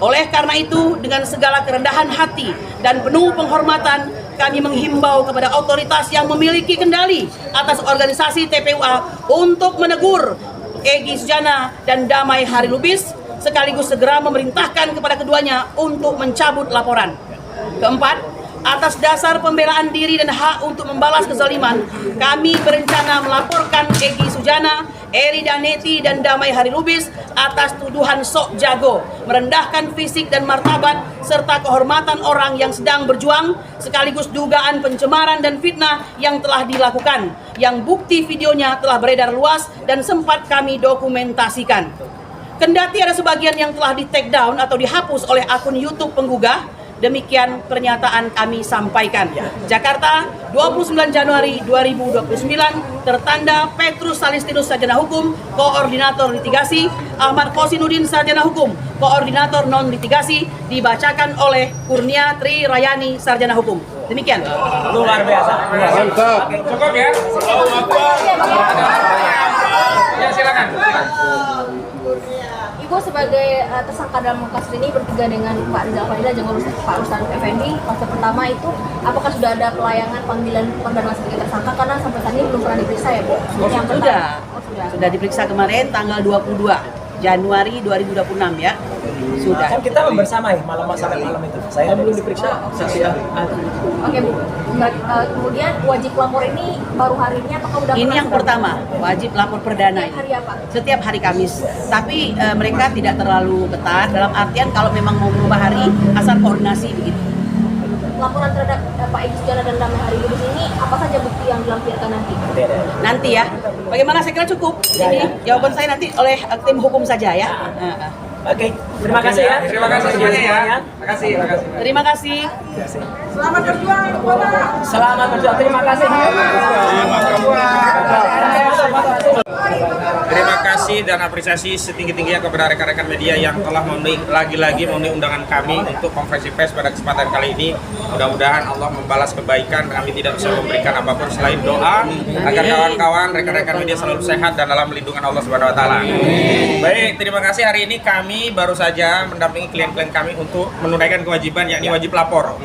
Oleh karena itu, dengan segala kerendahan hati dan penuh penghormatan, kami menghimbau kepada otoritas yang memiliki kendali atas organisasi TPUA untuk menegur Egy Sujana dan Damai Hari Lubis sekaligus segera memerintahkan kepada keduanya untuk mencabut laporan. Keempat, atas dasar pembelaan diri dan hak untuk membalas kezaliman, kami berencana melaporkan Egy Sujana, Erida Neti, dan Damai Hari Lubis atas tuduhan sok jago, merendahkan fisik dan martabat, serta kehormatan orang yang sedang berjuang, sekaligus dugaan pencemaran dan fitnah yang telah dilakukan, yang bukti videonya telah beredar luas dan sempat kami dokumentasikan. Kendati ada sebagian yang telah di-take down atau dihapus oleh akun YouTube penggugah, demikian pernyataan kami sampaikan. Jakarta, 29 Januari 2029, tertanda Petrus Salistinus Sarjana Hukum, Koordinator Litigasi, Ahmad Kosinudin Sarjana Hukum, Koordinator Non-Litigasi, dibacakan oleh Kurnia Tri Rayani Sarjana Hukum. Demikian. Luar biasa. Mantap. Cukup ya? Ya, silakan. Ibu sebagai tersangka dalam kasus ini bertiga dengan Pak Rizal Fadila dan Pak Ruslan Effendi. Fase pertama itu, apakah sudah ada pelayangan panggilan perdana sebagai tersangka karena sampai saat ini belum pernah diperiksa ya Bu? Sudah diperiksa kemarin tanggal 22 Januari 2026 ya. Sudah. Kan kita membersamai sampai malam itu. Saya belum diperiksa saksi ahli. Oke Bu. Kemudian wajib lapor ini baru hari ini apakah udah Ini yang pertama, wajib lapor perdana. Hari apa? Setiap hari Kamis. Tapi mereka tidak terlalu ketat dalam artian kalau memang mau berubah hari asal koordinasi begitu. Laporan terhadap Pak Egy Sujana dan Damai Hari Lubis ini apa saja bukti yang dilampirkan nanti? Nanti ya. Bagaimana, saya kira cukup. Ini jawaban saya nanti oleh tim hukum saja ya. Oke, terima kasih ya. Terima kasih semuanya ya. Terima kasih. Terima kasih. Selamat berjuang. Terima kasih. Terima kasih dan apresiasi setinggi-tingginya kepada rekan-rekan media yang telah lagi-lagi memenuhi undangan kami untuk konferensi pers pada kesempatan kali ini. Mudah-mudahan Allah membalas kebaikan. Kami tidak bisa memberikan apapun selain doa agar kawan-kawan, rekan-rekan media selalu sehat dan dalam lindungan Allah Subhanahu wa taala. Baik, terima kasih. Hari ini kami baru saja mendampingi klien-klien kami untuk menunaikan kewajiban, yakni wajib lapor.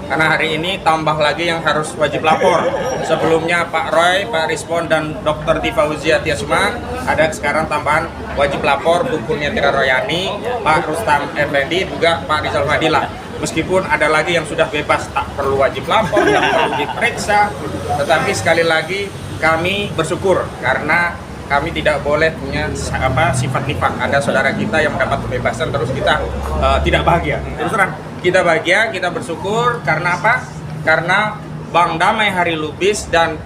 Karena hari ini tambah lagi yang harus wajib lapor. Sebelumnya Pak Roy, Pak Rizpon, dan Dr. Tifauzia Tiasuma, ada sekarang tambahan wajib lapor Bu Kurnia Tri Rayani, Pak Rustam Effendi, juga Pak Rizal Fadila. Meskipun ada lagi yang sudah bebas, tak perlu wajib lapor, tak perlu diperiksa, tetapi sekali lagi kami bersyukur karena kami tidak boleh punya sifat nifak. Ada saudara kita yang mendapat kebebasan terus kita tidak bahagia. Terus terang, kita bahagia, kita bersyukur karena apa? Karena Bang Damai Hari Lubis dan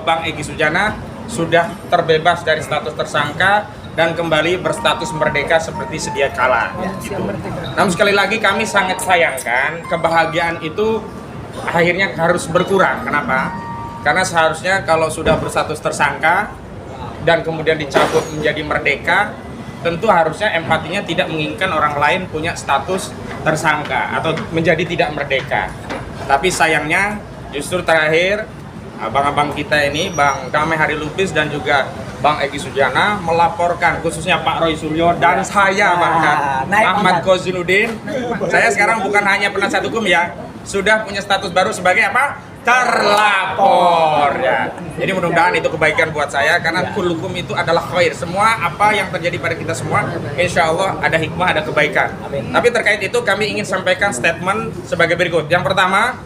Bang Egy Sujana sudah terbebas dari status tersangka dan kembali berstatus merdeka seperti sedia kala. Gitu. Namun sekali lagi kami sangat sayangkan kebahagiaan itu akhirnya harus berkurang. Kenapa? Karena seharusnya kalau sudah berstatus tersangka dan kemudian dicabut menjadi merdeka, tentu harusnya empatinya tidak menginginkan orang lain punya status tersangka atau menjadi tidak merdeka. Tapi sayangnya justru terakhir abang-abang kita ini, Bang Damai Hari Lubis dan juga Bang Egy Sujana melaporkan, khususnya Pak Roy Suryo dan saya bahkan Ahmad Kosinudin. Saya sekarang bukan hanya penasihat hukum ya, sudah punya status baru sebagai apa? Terlapor ya. Jadi mudah-mudahan itu kebaikan buat saya karena kullukum itu adalah khair. Semua apa yang terjadi pada kita semua, insya Allah ada hikmah, ada kebaikan. Tapi terkait itu kami ingin sampaikan statement sebagai berikut. Yang pertama,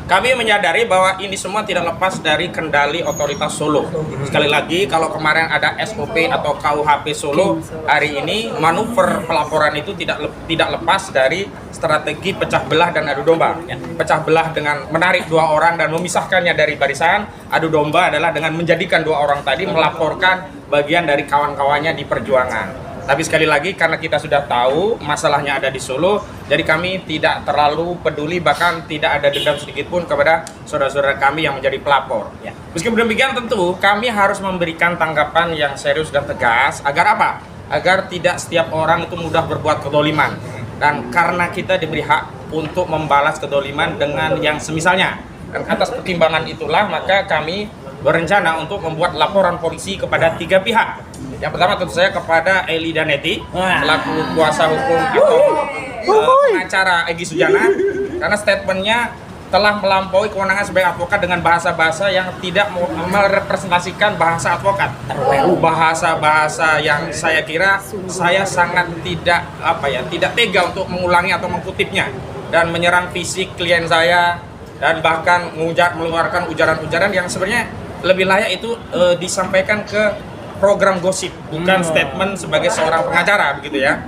kami menyadari bahwa ini semua tidak lepas dari kendali otoritas Solo. Sekali lagi, kalau kemarin ada SOP atau KUHP Solo, hari ini manuver pelaporan itu tidak lepas dari strategi pecah belah dan adu domba. Pecah belah dengan menarik dua orang dan memisahkannya dari barisan. Adu domba adalah dengan menjadikan dua orang tadi melaporkan bagian dari kawan-kawannya di perjuangan. Tapi sekali lagi karena kita sudah tahu masalahnya ada di Solo, jadi kami tidak terlalu peduli, bahkan tidak ada dendam sedikit pun kepada saudara-saudara kami yang menjadi pelapor. Meskipun demikian tentu kami harus memberikan tanggapan yang serius dan tegas agar apa? Agar tidak setiap orang itu mudah berbuat kedoliman. Dan karena kita diberi hak untuk membalas kedoliman dengan yang semisalnya. Dan atas pertimbangan itulah maka kami berencana untuk membuat laporan polisi kepada 3 pihak. Yang pertama tentu saya kepada Erida Neti, selaku kuasa hukum atau pengacara Egy Sujana, karena statementnya telah melampaui kewenangan sebagai advokat dengan bahasa-bahasa yang tidak merepresentasikan bahasa advokat. Bahasa-bahasa yang saya kira saya sangat tidak tega untuk mengulangi atau mengkutipnya dan menyerang fisik klien saya dan bahkan mengeluarkan ujaran-ujaran yang sebenarnya lebih layak itu disampaikan ke program gosip, bukan statement sebagai seorang pengacara begitu ya.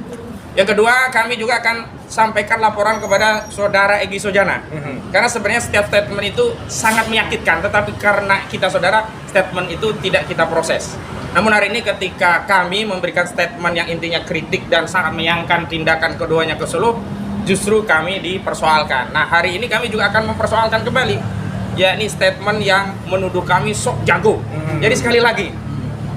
Yang kedua, kami juga akan sampaikan laporan kepada saudara Egy Sujana. Karena sebenarnya setiap statement itu sangat menyakitkan, tetapi karena kita saudara, statement itu tidak kita proses. Namun hari ini ketika kami memberikan statement yang intinya kritik dan sangat menyayangkan tindakan keduanya ke Solo, justru kami dipersoalkan. Nah, hari ini kami juga akan mempersoalkan kembali, yakni statement yang menuduh kami sok jago. Jadi sekali lagi,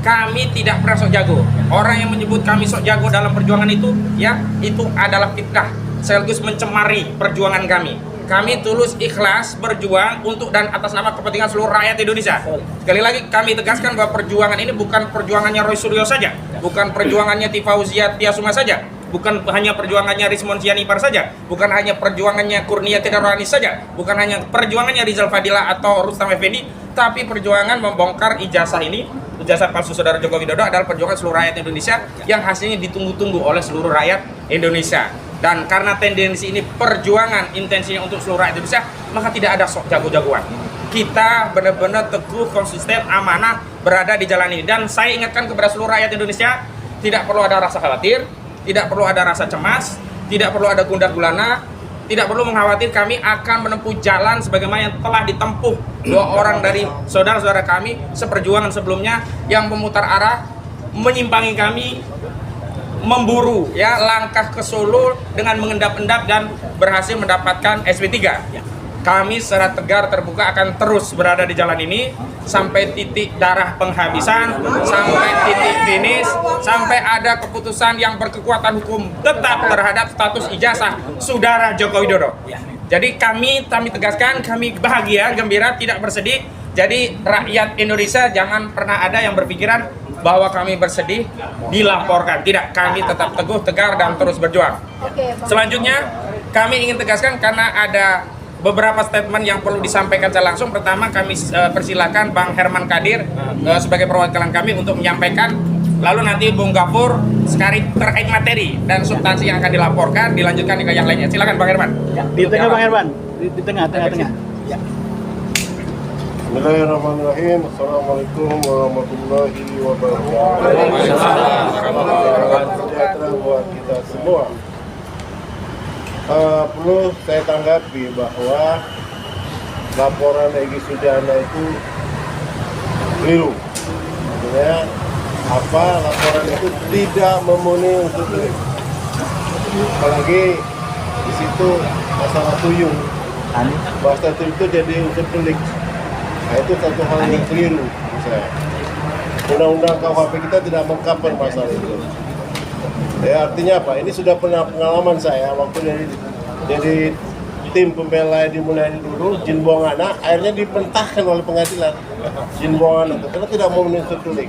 kami tidak pernah sok jago. Orang yang menyebut kami sok jago dalam perjuangan itu, ya, itu adalah fitnah sekaligus mencemari perjuangan kami. Kami tulus ikhlas berjuang untuk dan atas nama kepentingan seluruh rakyat Indonesia. Sekali lagi kami tegaskan bahwa perjuangan ini bukan perjuangannya Roy Suryo saja, bukan perjuangannya Tifauzia Tiasuma saja, bukan hanya perjuangannya Rismon Sianipar saja, bukan hanya perjuangannya Kurnia Tidaranis saja, bukan hanya perjuangannya Rizal Fadila atau Rustam Effendi, tapi perjuangan membongkar ijazah ini, ijazah palsu saudara Joko Widodo adalah perjuangan seluruh rakyat Indonesia yang hasilnya ditunggu-tunggu oleh seluruh rakyat Indonesia. Dan karena tendensi ini perjuangan intensinya untuk seluruh rakyat Indonesia, maka tidak ada sok jago-jagoan. Kita benar-benar teguh, konsisten, amanah berada di jalan ini. Dan saya ingatkan kepada seluruh rakyat Indonesia, tidak perlu ada rasa khawatir, tidak perlu ada rasa cemas, tidak perlu ada gundah gulana, tidak perlu mengkhawatir. Kami akan menempuh jalan sebagaimana yang telah ditempuh dua orang dari saudara-saudara kami seperjuangan sebelumnya yang memutar arah, menyimpangi kami, memburu ya langkah ke Solo dengan mengendap-endap dan berhasil mendapatkan SP3. Kami secara tegar terbuka akan terus berada di jalan ini sampai titik darah penghabisan, sampai titik finish, sampai ada keputusan yang berkekuatan hukum tetap terhadap status ijazah saudara Joko Widodo. Jadi kami tegaskan, kami bahagia, gembira, tidak bersedih. Jadi rakyat Indonesia jangan pernah ada yang berpikiran bahwa kami bersedih dilaporkan. Tidak, kami tetap teguh, tegar, dan terus berjuang. Selanjutnya, kami ingin tegaskan karena ada beberapa statement yang perlu disampaikan secara langsung. Pertama, kami persilakan Bang Herman Kadir sebagai perwakilan kami untuk menyampaikan. Lalu nanti Bung Gafur sekali terkait materi dan substansi yang akan dilaporkan, dilanjutkan ke yang lainnya. Silakan Bang Herman. Di tengah Bang Herman, di tengah. Ya. Bismillahirrahmanirrahim. Assalamualaikum warahmatullahi wabarakatuh. Sejahtera buat kita semua. Perlu saya tanggapi bahwa laporan Egy Sujana itu keliru. Sebenarnya laporan itu tidak memenuhi unsur delik. Apalagi di situ masalah tuyung. Bahasa itu jadi unsur delik. Nah, itu satu hal yang keliru menurut saya. Undang-undang KUHP kita tidak mengcover masalah itu. Ya, artinya apa? Ini sudah pernah pengalaman saya waktu dari tim pembela dimulai dulu, Jin buang anak, akhirnya dipentahkan oleh pengadilan. Jin buang anak, karena tidak memenuhi unsur delik.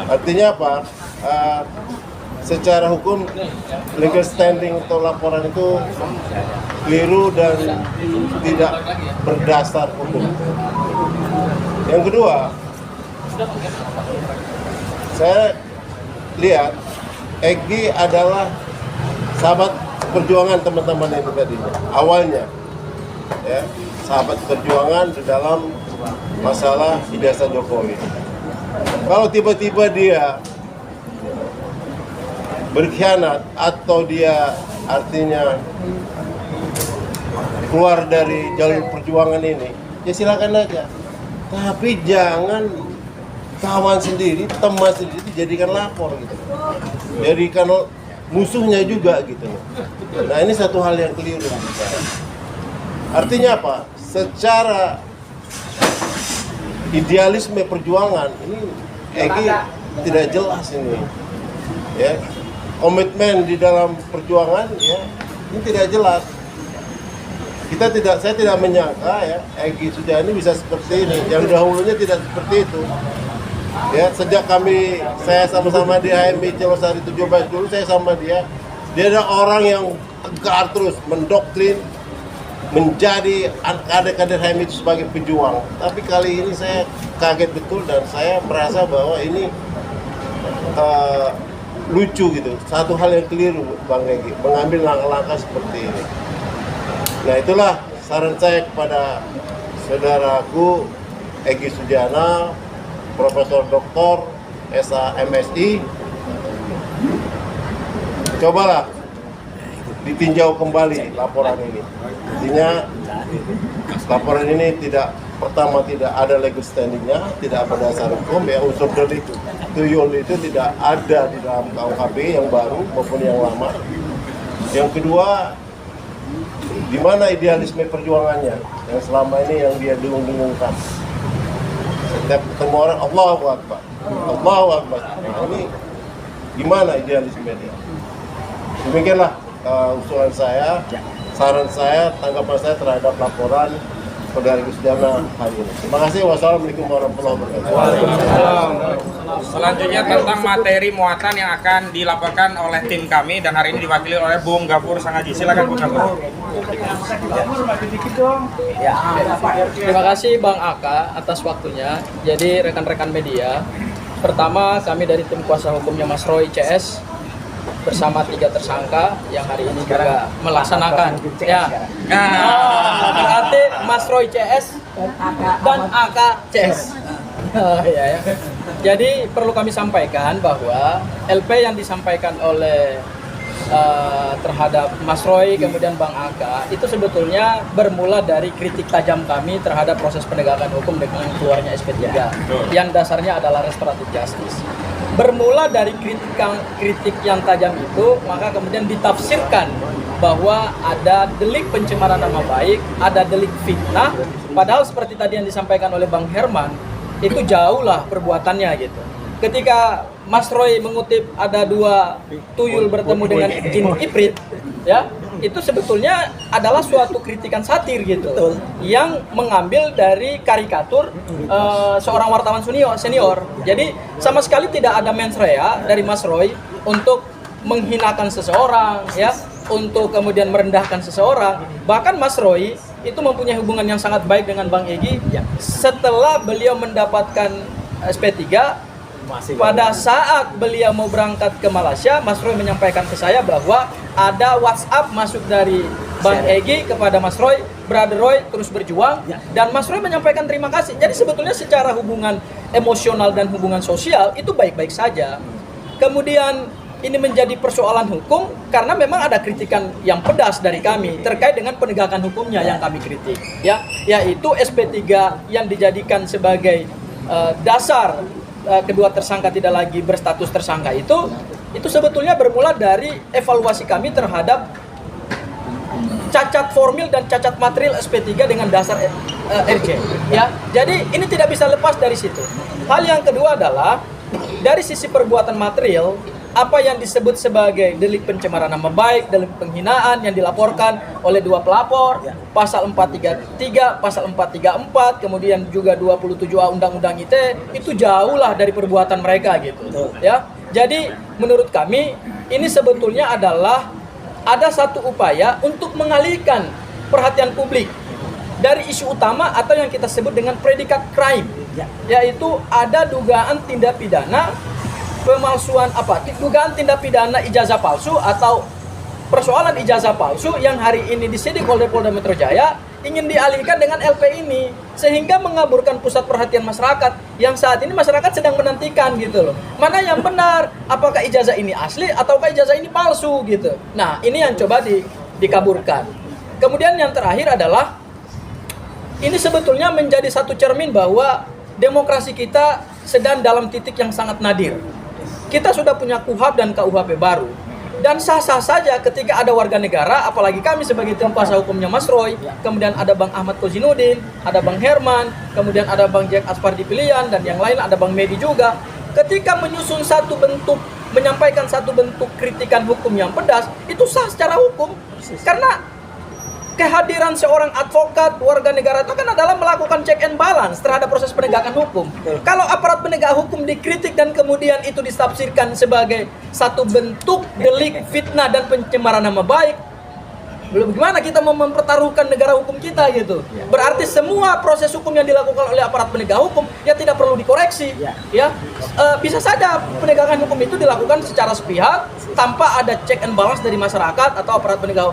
Artinya apa? Secara hukum legal standing atau laporan itu keliru dan tidak berdasar hukum. Yang kedua, saya lihat Egy adalah sahabat perjuangan teman-teman itu tadi awalnya, ya, sahabat perjuangan di dalam masalah ijazah Jokowi. Kalau tiba-tiba dia berkhianat atau dia artinya keluar dari jalur perjuangan ini, ya silakan aja. Tapi jangan kawan sendiri, teman sendiri dijadikan lapor gitu. Jadikan musuhnya juga gitu. Nah, ini satu hal yang keliru. Artinya apa? Secara idealisme perjuangan ini Egy tidak jelas ini. Ya. Komitmen di dalam perjuangan ya ini tidak jelas. Saya tidak menyangka ya Egy Sujana ini bisa seperti ini. Yang dahulunya tidak seperti itu. Ya, sejak saya sama-sama di HMI Celosari 17 dulu saya sama dia adalah orang yang tegar terus mendoktrin menjadi kader-kader HM itu sebagai pejuang. Tapi kali ini saya kaget betul dan saya merasa bahwa ini lucu gitu. Satu hal yang keliru Bang Egy, mengambil langkah-langkah seperti ini. Nah itulah saran saya kepada saudaraku Egy Sujana, Profesor Dr. MSI, cobalah ditinjau kembali laporan ini. Artinya laporan ini tidak ada legal standingnya, tidak ada dasar hukum, ya unsur delik tuyul itu tidak ada di dalam KUHP yang baru maupun yang lama. Yang kedua, di mana idealisme perjuangannya yang selama ini yang dia dengung-dengungkan. Setiap ketemu orang, Allahu Akbar, Allahu Akbar. Nah, ini gimana idealisme dia? Demikianlah usulan saya, saran saya, tanggapan saya terhadap laporan Saudara Egy Sujana hari ini. Terima kasih. Wassalamualaikum warahmatullahi wabarakatuh. Selanjutnya tentang materi muatan yang akan dilaporkan oleh tim kami dan hari ini diwakili oleh Bung Gafur Sangaji. Silakan Bung Gafur. Terima kasih Bang Aka atas waktunya. Jadi rekan-rekan media, pertama kami dari tim kuasa hukumnya Mas Roy CS bersama 3 tersangka yang hari ini juga melaksanakan berarti Mas Roy CS dan AK CS. Ya. Jadi perlu kami sampaikan bahwa LP yang disampaikan oleh terhadap Mas Roy kemudian Bang Aka itu sebetulnya bermula dari kritik tajam kami terhadap proses penegakan hukum dengan keluarnya SP3 yang dasarnya adalah restoratif justice. Bermula dari kritik yang tajam itu, maka kemudian ditafsirkan bahwa ada delik pencemaran nama baik, ada delik fitnah, padahal seperti tadi yang disampaikan oleh Bang Herman, itu jauhlah perbuatannya gitu. Ketika Mas Roy mengutip ada 2 tuyul bertemu dengan jin ibrit, ya, itu sebetulnya adalah suatu kritikan satir gitu, yang mengambil dari karikatur seorang wartawan senior. Jadi sama sekali tidak ada mens rea dari Mas Roy untuk menghinakan seseorang, ya, untuk kemudian merendahkan seseorang. Bahkan Mas Roy itu mempunyai hubungan yang sangat baik dengan Bang Egy. Setelah beliau mendapatkan SP3, pada saat beliau mau berangkat ke Malaysia, Mas Roy menyampaikan ke saya bahwa ada WhatsApp masuk dari Bang Egy kepada Mas Roy, Brother Roy terus berjuang, dan Mas Roy menyampaikan terima kasih. Jadi sebetulnya secara hubungan emosional dan hubungan sosial itu baik-baik saja. Kemudian ini menjadi persoalan hukum karena memang ada kritikan yang pedas dari kami terkait dengan penegakan hukumnya yang kami kritik, ya, yaitu SP3 yang dijadikan sebagai dasar kedua tersangka tidak lagi berstatus tersangka itu sebetulnya bermula dari evaluasi kami terhadap cacat formil dan cacat material SP3 dengan dasar RJ, ya. Jadi ini tidak bisa lepas dari situ. Hal yang kedua adalah dari sisi perbuatan material, apa yang disebut sebagai delik pencemaran nama baik, delik penghinaan yang dilaporkan oleh 2 pelapor, pasal 433, pasal 434, kemudian juga 27A Undang-Undang ITE, itu jauhlah dari perbuatan mereka gitu, ya. Jadi menurut kami ini sebetulnya adalah ada satu upaya untuk mengalihkan perhatian publik dari isu utama atau yang kita sebut dengan predikat crime, yaitu ada dugaan tindak pidana pemalsuan dugaan tindak pidana ijazah palsu atau persoalan ijazah palsu yang hari ini disidik oleh Polda Metro Jaya ingin dialihkan dengan LP ini, sehingga mengaburkan pusat perhatian masyarakat yang saat ini masyarakat sedang menantikan gitu loh. Mana yang benar? Apakah ijazah ini asli ataukah ijazah ini palsu gitu. Nah, ini yang coba dikaburkan. Kemudian yang terakhir adalah ini sebetulnya menjadi satu cermin bahwa demokrasi kita sedang dalam titik yang sangat nadir. Kita sudah punya KUHP dan KUHP baru. Dan sah-sah saja ketika ada warga negara, apalagi kami sebagai tim kuasa hukumnya Mas Roy, kemudian ada Bang Ahmad Kozinudin, ada Bang Herman, kemudian ada Bang Jack Aspardi Pilihan, dan yang lain ada Bang Medi juga. Ketika menyusun satu bentuk, menyampaikan satu bentuk kritikan hukum yang pedas, itu sah secara hukum. Karena kehadiran seorang advokat warga negara itu kan adalah melakukan check and balance terhadap proses penegakan hukum. Kalau aparat penegak hukum dikritik dan kemudian itu ditafsirkan sebagai satu bentuk delik fitnah dan pencemaran nama baik, Gimana kita mau mempertaruhkan negara hukum kita gitu? Berarti semua proses hukum yang dilakukan oleh aparat penegak hukum ya tidak perlu dikoreksi. Ya, bisa saja penegakan hukum itu dilakukan secara sepihak tanpa ada check and balance dari masyarakat atau aparat penegak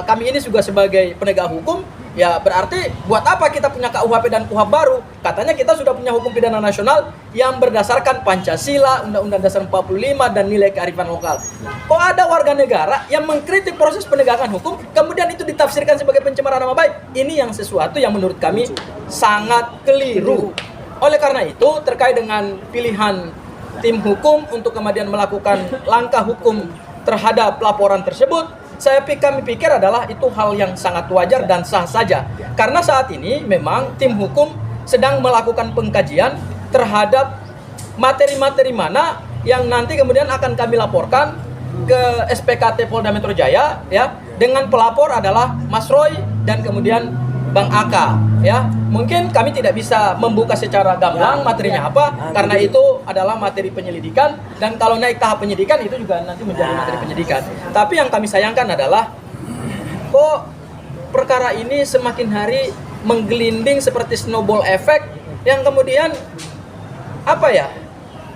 kami ini juga sebagai penegak hukum. Ya berarti buat apa kita punya KUHP dan KUHP baru? Katanya kita sudah punya hukum pidana nasional yang berdasarkan Pancasila, Undang-Undang Dasar 45 dan nilai kearifan lokal. Kok ada warga negara yang mengkritik proses penegakan hukum, kemudian itu ditafsirkan sebagai pencemaran nama baik? Ini yang sesuatu yang menurut kami sangat keliru. Oleh karena itu, terkait dengan pilihan tim hukum untuk kemudian melakukan langkah hukum terhadap laporan tersebut, kami pikir adalah itu hal yang sangat wajar dan sah saja. Karena saat ini memang tim hukum sedang melakukan pengkajian terhadap materi-materi mana yang nanti kemudian akan kami laporkan ke SPKT Polda Metro Jaya, ya, dengan pelapor adalah Mas Roy dan kemudian Bang Aka, ya. Mungkin kami tidak bisa membuka secara gamblang materinya apa, karena itu adalah materi penyelidikan, dan kalau naik tahap penyidikan itu juga nanti menjadi materi penyidikan. Tapi yang kami sayangkan adalah kok perkara ini semakin hari menggelinding seperti snowball effect yang kemudian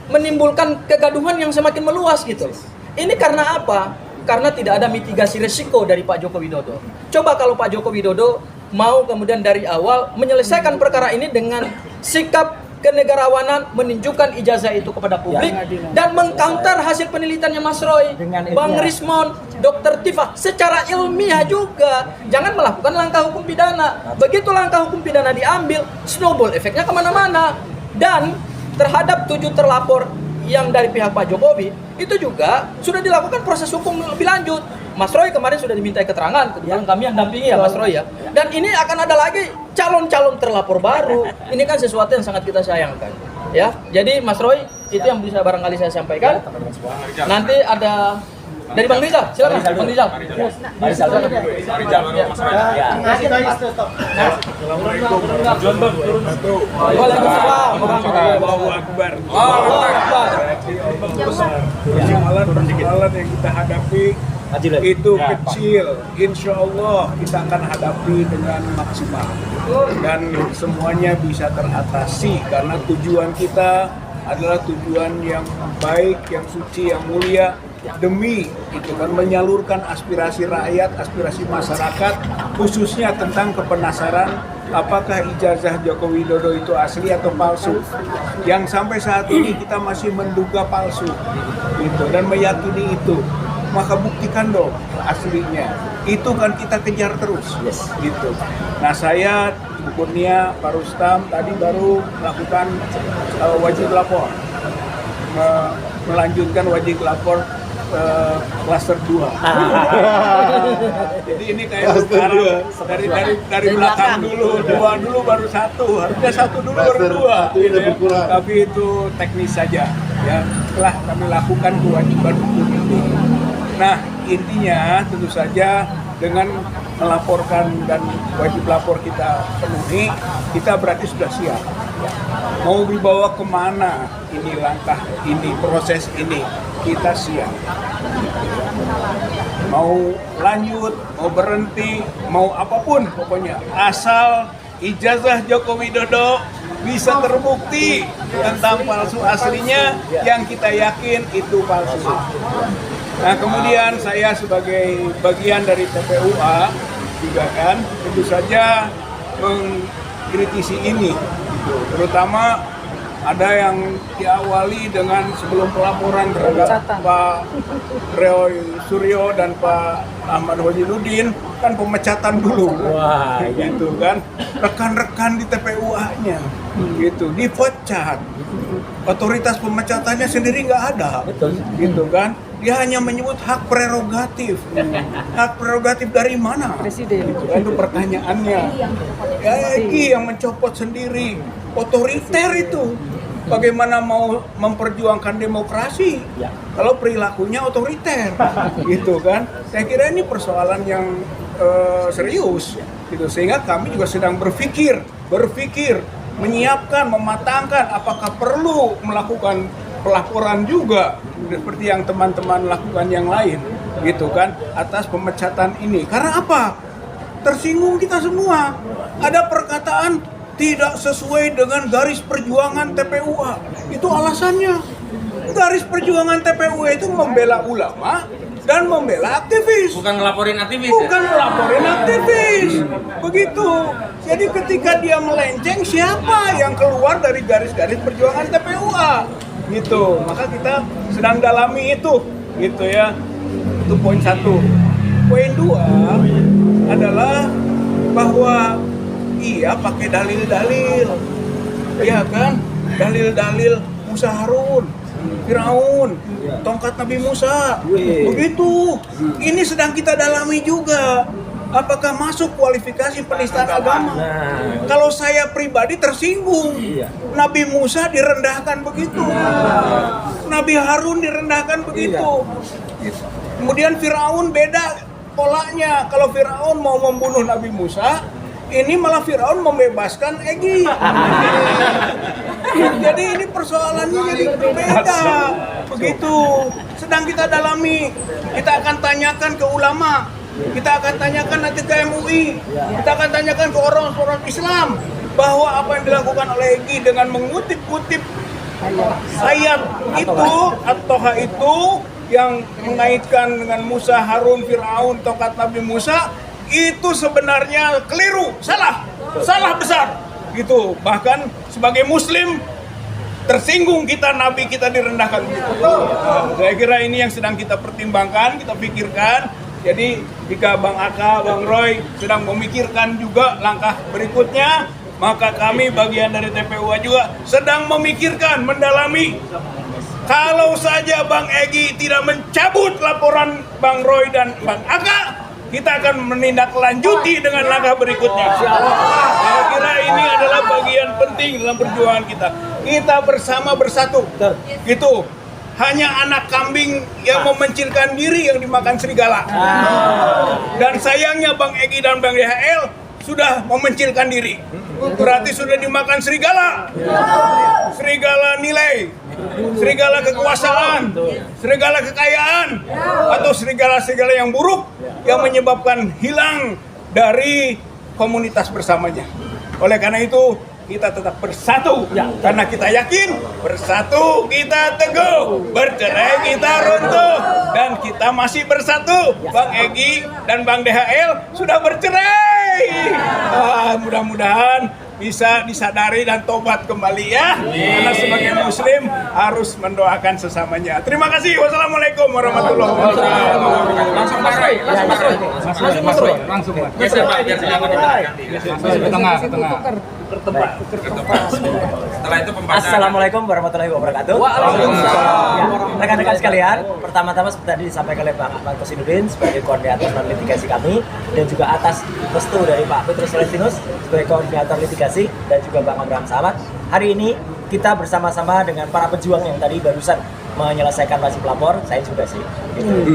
menimbulkan kegaduhan yang semakin meluas gitu. Ini karena apa? Karena tidak ada mitigasi risiko dari Pak Joko Widodo. Coba kalau Pak Joko Widodo mau kemudian dari awal menyelesaikan perkara ini dengan sikap kenegarawanan, menunjukkan ijazah itu kepada publik, dan mengcounter hasil penelitiannya Mas Roy, Bang Rismon, Dr. Tifa secara ilmiah juga. Jangan melakukan langkah hukum pidana. Begitu langkah hukum pidana diambil, snowball efeknya kemana-mana. Dan terhadap 7 terlapor yang dari pihak Pak Jokowi, itu juga sudah dilakukan proses hukum lebih lanjut. Mas Roy kemarin sudah diminta keterangan, kebetulan kami yang dampingi ya Mas Roy ya. Dan ini akan ada lagi calon-calon terlapor baru. Ini kan sesuatu yang sangat kita sayangkan. Ya, jadi Mas Roy itu yang bisa barangkali saya sampaikan. Nanti ada dari Bang Rizal, silakan Bang Rizal. Allahu Akbar. Persoalan yang kita hadapi itu kecil, insya Allah kita akan hadapi dengan maksimal dan semuanya bisa teratasi karena tujuan kita adalah tujuan yang baik, yang suci, yang mulia, demi itu kan menyalurkan aspirasi rakyat, aspirasi masyarakat, khususnya tentang kepenasaran apakah ijazah Joko Widodo itu asli atau palsu. Yang sampai saat ini kita masih menduga palsu gitu, dan meyakini itu. Maka buktikan dong aslinya. Itu kan kita kejar terus. Gitu. Nah, saya Bu Kurnia, Pak Rustam tadi baru melakukan wajib lapor. Melanjutkan wajib lapor klaster 2. Jadi ini kayak sekarang dari belakang dulu, 2 dulu baru 1. Harusnya 1 dulu baru 2. Gitu ya. Tapi itu teknis saja. Ya, telah kami lakukan kewajiban hukum itu. Nah, intinya tentu saja dengan melaporkan dan wajib lapor kita penuhi, kita berarti sudah siap. Mau dibawa kemana ini langkah ini, proses ini, kita siap. Mau lanjut, mau berhenti, mau apapun pokoknya. Asal ijazah Joko Widodo bisa terbukti tentang palsu aslinya, yang kita yakin itu palsu. Nah, kemudian saya sebagai bagian dari TPUA juga kan tentu saja mengkritisi ini, gitu. Terutama ada yang diawali dengan sebelum pelaporan terhadap Pak Roy Suryo dan Pak Ahmad Hojinuddin kan pemecatan dulu. Wah, gitu kan. Rekan-rekan di TPUA-nya gitu dipecat. Otoritas pemecatannya sendiri nggak ada. Gitu kan. Dia hanya menyebut hak prerogatif. Hak prerogatif dari mana? Presiden. Itu pertanyaannya. Ya, yang mencopot sendiri. Otoriter itu. Bagaimana mau memperjuangkan demokrasi kalau perilakunya otoriter, gitu kan? Saya kira ini persoalan yang serius, gitu. Sehingga kami juga sedang berpikir, menyiapkan, mematangkan apakah perlu melakukan pelaporan juga seperti yang teman-teman lakukan yang lain. gitu kan, atas pemecatan ini. Karena apa? Tersinggung kita semua. Ada perkataan tidak sesuai dengan garis perjuangan TPUA. Itu alasannya. Garis perjuangan TPUA itu membela ulama dan membela aktivis. Bukan ngelaporin aktivis. Bukan melaporin aktivis. Begitu. Jadi ketika dia melenceng, siapa yang keluar dari garis-garis perjuangan TPUA? Gitu. Maka kita sedang dalami itu. Gitu ya. Itu poin 1. Poin 2 adalah bahwa iya pakai dalil-dalil. Iya kan? Dalil-dalil Musa Harun, Firaun, tongkat Nabi Musa. Begitu. Ini sedang kita dalami juga. Apakah masuk kualifikasi penistaan agama? Kalau saya pribadi tersinggung. Nabi Musa direndahkan begitu. Nabi Harun direndahkan begitu. Kemudian Firaun beda polanya. Kalau Firaun mau membunuh Nabi Musa, ini malah Firaun membebaskan Egy. Jadi ini persoalannya jadi berbeda. Begitu. Sedang kita dalami. Kita akan tanyakan ke ulama. Kita akan tanyakan nanti ke MUI. Kita akan tanyakan ke orang-orang Islam bahwa apa yang dilakukan oleh Egy dengan mengutip-utip ayat itu atau itu yang mengaitkan dengan Musa, Harun, Firaun, tongkat Nabi Musa, itu sebenarnya keliru, salah besar, gitu. Bahkan sebagai Muslim tersinggung kita, Nabi kita direndahkan. Saya kira ini yang sedang kita pertimbangkan, kita pikirkan. Jadi jika Bang Aka, Bang Roy sedang memikirkan juga langkah berikutnya, maka kami bagian dari TPUA juga sedang memikirkan, mendalami. Kalau saja Bang Egy tidak mencabut laporan Bang Roy dan Bang Aka, kita akan menindaklanjuti dengan langkah berikutnya. Saya kira ini adalah bagian penting dalam perjuangan kita. Kita bersama bersatu. Gitu. Hanya anak kambing yang memencilkan diri yang dimakan serigala. Dan sayangnya Bang Egy dan Bang DHL sudah memencilkan diri. Berarti sudah dimakan serigala. Serigala nilai, serigala kekuasaan, serigala kekayaan, atau serigala-serigala yang buruk yang menyebabkan hilang dari komunitas bersamanya. Oleh karena itu kita tetap bersatu, karena kita yakin bersatu kita teguh, bercerai kita runtuh, dan kita masih bersatu. Bang Egy dan Bang DHL sudah bercerai. Mudah-mudahan bisa disadari dan tobat kembali ya. Karena sebagai Muslim harus mendoakan sesamanya. Terima kasih. Wassalamualaikum warahmatullahi wabarakatuh. Langsung Mas Roy. Langsung. Geser Pak, biar saya ke tengah. Setelah itu pembahasan. Assalamualaikum warahmatullahi wabarakatuh. Ya, rekan-rekan sekalian, pertama-tama seperti tadi disampaikan oleh Bang Ahmad Kosinudin sebagai koordinator non-litigasi kami, dan juga atas restu dari Pak Petrus Celestinus sebagai koordinator litigasi, dan juga Bang Abraham Samad. Hari ini kita bersama-sama dengan para pejuang yang tadi barusan menyelesaikan wajib lapor. Saya juga sih gitu.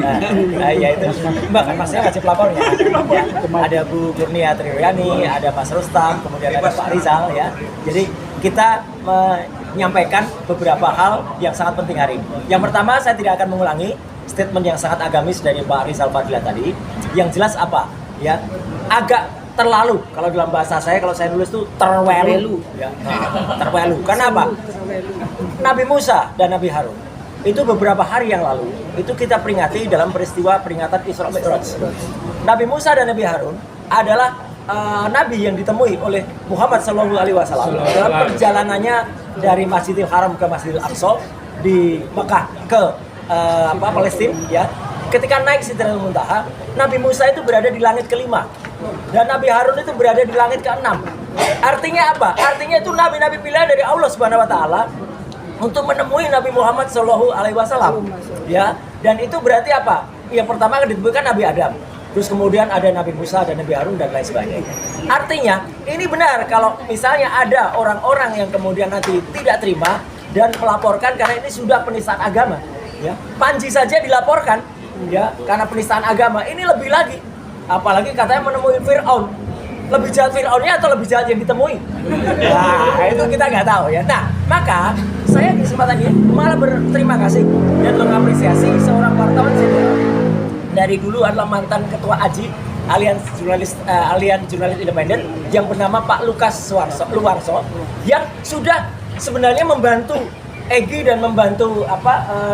Ya itu bahkan masnya wajib lapornya ya. Ada Bu Kurnia Triwyani, ada Mas Rustam, kemudian ada Pak Rizal ya. Jadi kita menyampaikan beberapa hal yang sangat penting hari ini. Yang pertama, saya tidak akan mengulangi statement yang sangat agamis dari Pak Rizal Fadila tadi. Yang jelas apa ya, agak terlalu, kalau dalam bahasa saya, kalau saya nulis tuh terwelu ya. Terwelu. Karena apa? Nabi Musa dan Nabi Harun itu beberapa hari yang lalu itu kita peringati dalam peristiwa peringatan Isra Mi'raj. Nabi Musa dan Nabi Harun adalah nabi yang ditemui oleh Muhammad SAW dalam perjalanannya dari Masjidil Haram ke Masjidil Aqsa di Mekah ke Palestina ya. Ketika naik Sidratul Muntaha, Nabi Musa itu berada di langit kelima dan Nabi Harun itu berada di langit keenam. Artinya apa? Artinya itu nabi-nabi pilihan dari Allah Subhanahu wa taala untuk menemui Nabi Muhammad SAW ya. Dan itu berarti apa? Yang pertama akan ditemukan Nabi Adam, terus kemudian ada Nabi Musa dan Nabi Harun dan lain sebagainya. Artinya ini benar kalau misalnya ada orang-orang yang kemudian nanti tidak terima dan melaporkan karena ini sudah penistaan agama ya. Panji saja dilaporkan ya karena penistaan agama, ini lebih lagi apalagi katanya menemui Fir'aun. Lebih jahat Fir'aunnya atau lebih jahat yang ditemui? Nah, itu kita nggak tahu ya. Nah, maka saya di kesempatan ini malah berterima kasih dan mengapresiasi seorang wartawan senior dari dulu adalah mantan ketua AJI, Aliansi Jurnalis Independen, yang bernama Pak Lukas Luwarso, yang sudah sebenarnya membantu Egy dan membantu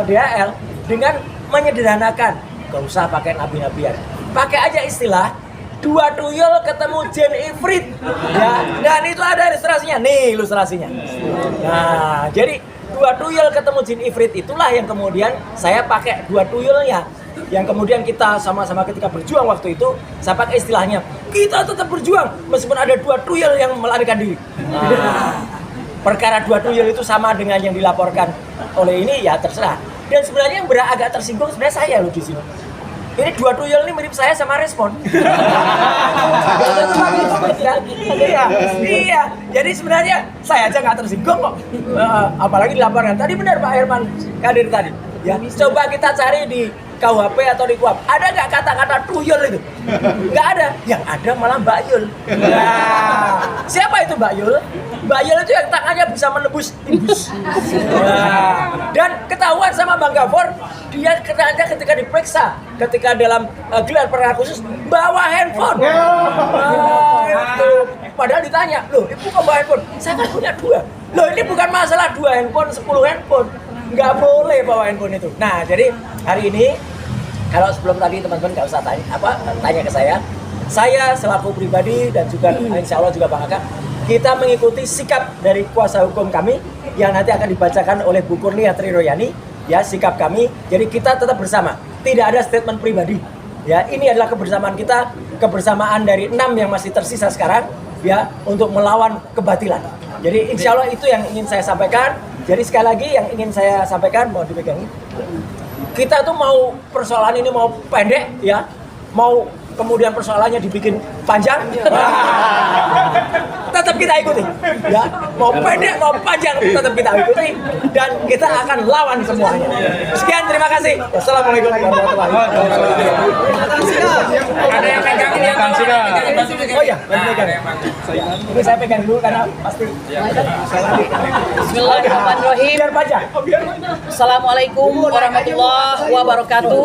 DHL dengan menyederhanakan, gak usah pakai nabi-nabian, pakai aja istilah dua tuyul ketemu Jin Ifrit, ya, dan itu ada ilustrasinya, nih ilustrasinya. Nah, jadi dua tuyul ketemu Jin Ifrit itulah yang kemudian saya pakai dua tuyulnya, yang kemudian kita sama-sama ketika berjuang waktu itu, saya pakai istilahnya, kita tetap berjuang meskipun ada dua tuyul yang melarikan diri. Nah, perkara dua tuyul itu sama dengan yang dilaporkan oleh ini, ya terserah. Dan sebenarnya yang agak tersinggung sebenarnya saya loh di sini. Ini dua tuyul ini mirip saya sama Respon. Iya. Jadi sebenarnya saya aja nggak tersinggung kok. Apalagi dilaporkan. Tadi benar Pak Herman hadir tadi. Ya, coba kita cari di KUHP atau di KUHP. Ada nggak kata-kata tuyul itu? Nggak ada. Yang ada malah Mbak Yul. Nah, siapa itu Mbak Yul? Mbak Yul itu yang tangannya bisa menembus timbus. Nah, dan ketahuan sama Bang Gaffor, dia ternyata ketika diperiksa, ketika dalam gelar perkara khusus bawa handphone. Itu. Padahal ditanya, loh ibu kok bawa handphone? Saya kan punya dua. Loh ini bukan masalah 2 handphone, 10 handphone. Nggak boleh bawa handphone itu. Nah jadi hari ini, kalau sebelum tadi teman-teman nggak usah tanya ke saya selaku pribadi dan juga insya Allah juga Bang Aka, kita mengikuti sikap dari kuasa hukum kami yang nanti akan dibacakan oleh Bu Kurnia Triroyani, ya sikap kami. Jadi kita tetap bersama, tidak ada statement pribadi. Ya ini adalah kebersamaan kita, kebersamaan dari 6 yang masih tersisa sekarang, ya untuk melawan kebatilan. Jadi insya Allah itu yang ingin saya sampaikan. Jadi sekali lagi yang ingin saya sampaikan, mau dipegang. Kita tuh mau persoalan ini mau pendek, ya, mau kemudian persoalannya dibikin panjang, tetap kita ikuti, ya. Mau pendek, mau panjang, tetap kita ikuti dan kita akan lawan semuanya. Sekian, terima kasih. Wassalamualaikum warahmatullahi wabarakatuh. Ada yang pegangin ya? Oh ya, pegang. Ini saya pegang dulu karena pasti. Bismillahirrahmanirrahim. Biar baca. Assalamualaikum warahmatullahi wabarakatuh.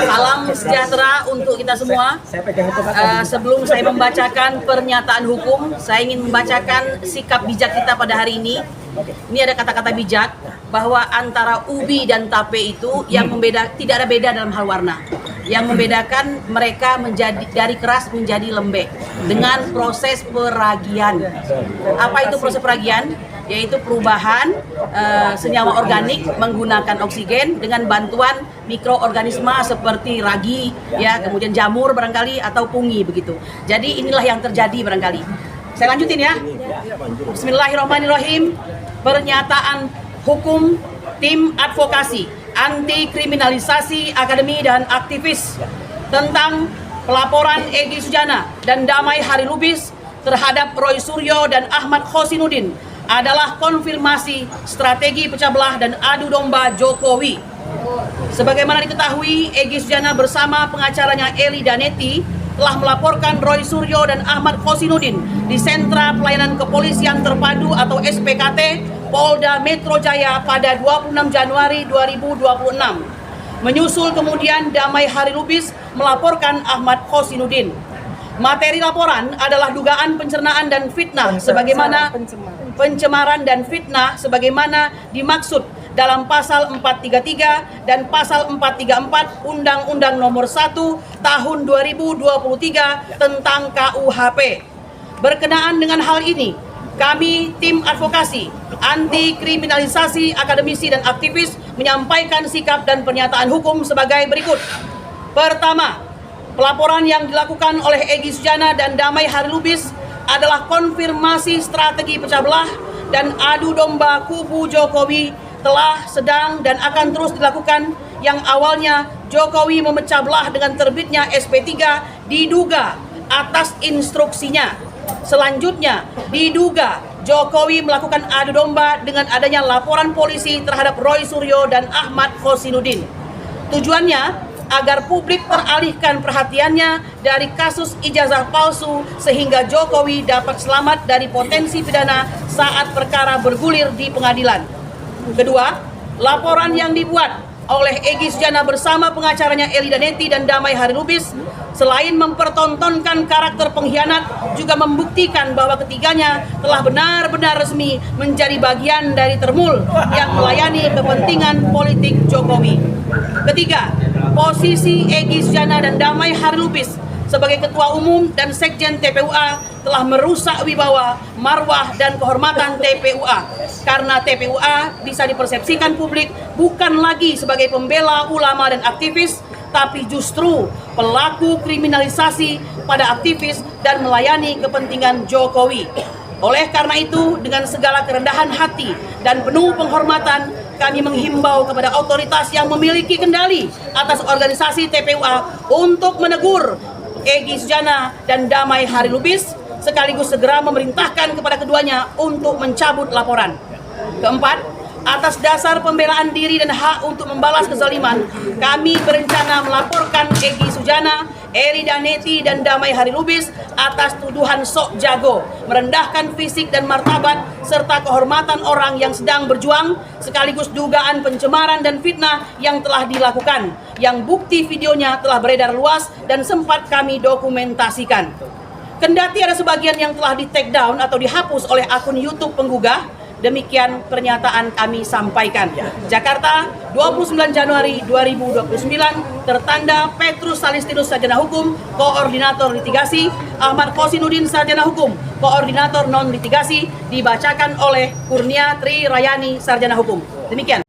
Salam sejahtera untuk kita semua. Saya pegang itu. Sebelum saya membacakan pernyataan hukum, saya ingin membacakan sikap bijak kita pada hari ini. Ini ada kata-kata bijak bahwa antara ubi dan tape itu yang tidak ada beda dalam hal warna. Yang membedakan mereka menjadi dari keras menjadi lembek dengan proses peragian. Apa itu proses peragian? Yaitu perubahan senyawa organik menggunakan oksigen dengan bantuan mikroorganisme seperti ragi, ya, kemudian jamur barangkali atau pungi begitu. Jadi inilah yang terjadi barangkali. Saya lanjutin ya. Bismillahirrahmanirrahim. Pernyataan hukum tim advokasi anti kriminalisasi akademi dan aktivis tentang pelaporan Egy Sujana dan Damai Hari Lubis terhadap Roy Suryo dan Ahmad Khosinudin adalah konfirmasi strategi pecah belah dan adu domba Jokowi. Sebagaimana diketahui, Egy Sujana bersama pengacaranya Eli Daneti telah melaporkan Roy Suryo dan Ahmad Khosinudin di Sentra Pelayanan Kepolisian Terpadu atau SPKT Polda Metro Jaya pada 26 Januari 2026. Menyusul kemudian Damai Hari Lubis melaporkan Ahmad Khosinudin. Materi laporan adalah dugaan pencernaan dan fitnah sebagaimana pencemaran dan fitnah sebagaimana dimaksud dalam pasal 433 dan pasal 434 Undang-Undang Nomor 1 Tahun 2023 tentang KUHP. Berkenaan dengan hal ini, kami tim advokasi anti kriminalisasi akademisi dan aktivis menyampaikan sikap dan pernyataan hukum sebagai berikut. Pertama, pelaporan yang dilakukan oleh Egy Sujana dan Damai Hari Lubis adalah konfirmasi strategi pecah belah dan adu domba kubu Jokowi telah, sedang, dan akan terus dilakukan yang awalnya Jokowi memecah belah dengan terbitnya SP3 diduga atas instruksinya. Selanjutnya, diduga Jokowi melakukan adu domba dengan adanya laporan polisi terhadap Roy Suryo dan Ahmad Khosinudin. Tujuannya agar publik teralihkan perhatiannya dari kasus ijazah palsu sehingga Jokowi dapat selamat dari potensi pidana saat perkara bergulir di pengadilan. Kedua, laporan yang dibuat oleh Egy Sujana bersama pengacaranya Eli Daneti dan Damai Harilubis selain mempertontonkan karakter pengkhianat, juga membuktikan bahwa ketiganya telah benar-benar resmi menjadi bagian dari Termul yang melayani kepentingan politik Jokowi. Ketiga, posisi Egy Sujana dan Damai Harilubis sebagai Ketua Umum dan Sekjen TPUA telah merusak wibawa, marwah, dan kehormatan TPUA. Karena TPUA bisa dipersepsikan publik bukan lagi sebagai pembela ulama dan aktivis, tapi justru pelaku kriminalisasi pada aktivis dan melayani kepentingan Jokowi. Oleh karena itu, dengan segala kerendahan hati dan penuh penghormatan, kami menghimbau kepada otoritas yang memiliki kendali atas organisasi TPUA untuk menegur Egy Sujana dan Damai Harilubis, sekaligus segera memerintahkan kepada keduanya untuk mencabut laporan. Keempat, atas dasar pembelaan diri dan hak untuk membalas kezaliman, kami berencana melaporkan Egy Sujana, Eli Daneti, dan Damai Harilubis atas tuduhan sok jago, merendahkan fisik dan martabat, serta kehormatan orang yang sedang berjuang, sekaligus dugaan pencemaran dan fitnah yang telah dilakukan, yang bukti videonya telah beredar luas dan sempat kami dokumentasikan. Kendati ada sebagian yang telah di-take down atau dihapus oleh akun YouTube penggugah, demikian pernyataan kami sampaikan. Jakarta, 29 Januari 2029, tertanda Petrus Salistinus Sarjana Hukum, Koordinator Litigasi, Ahmad Kosinudin Sarjana Hukum, Koordinator Non Litigasi, dibacakan oleh Kurnia Tri Rayani Sarjana Hukum. Demikian.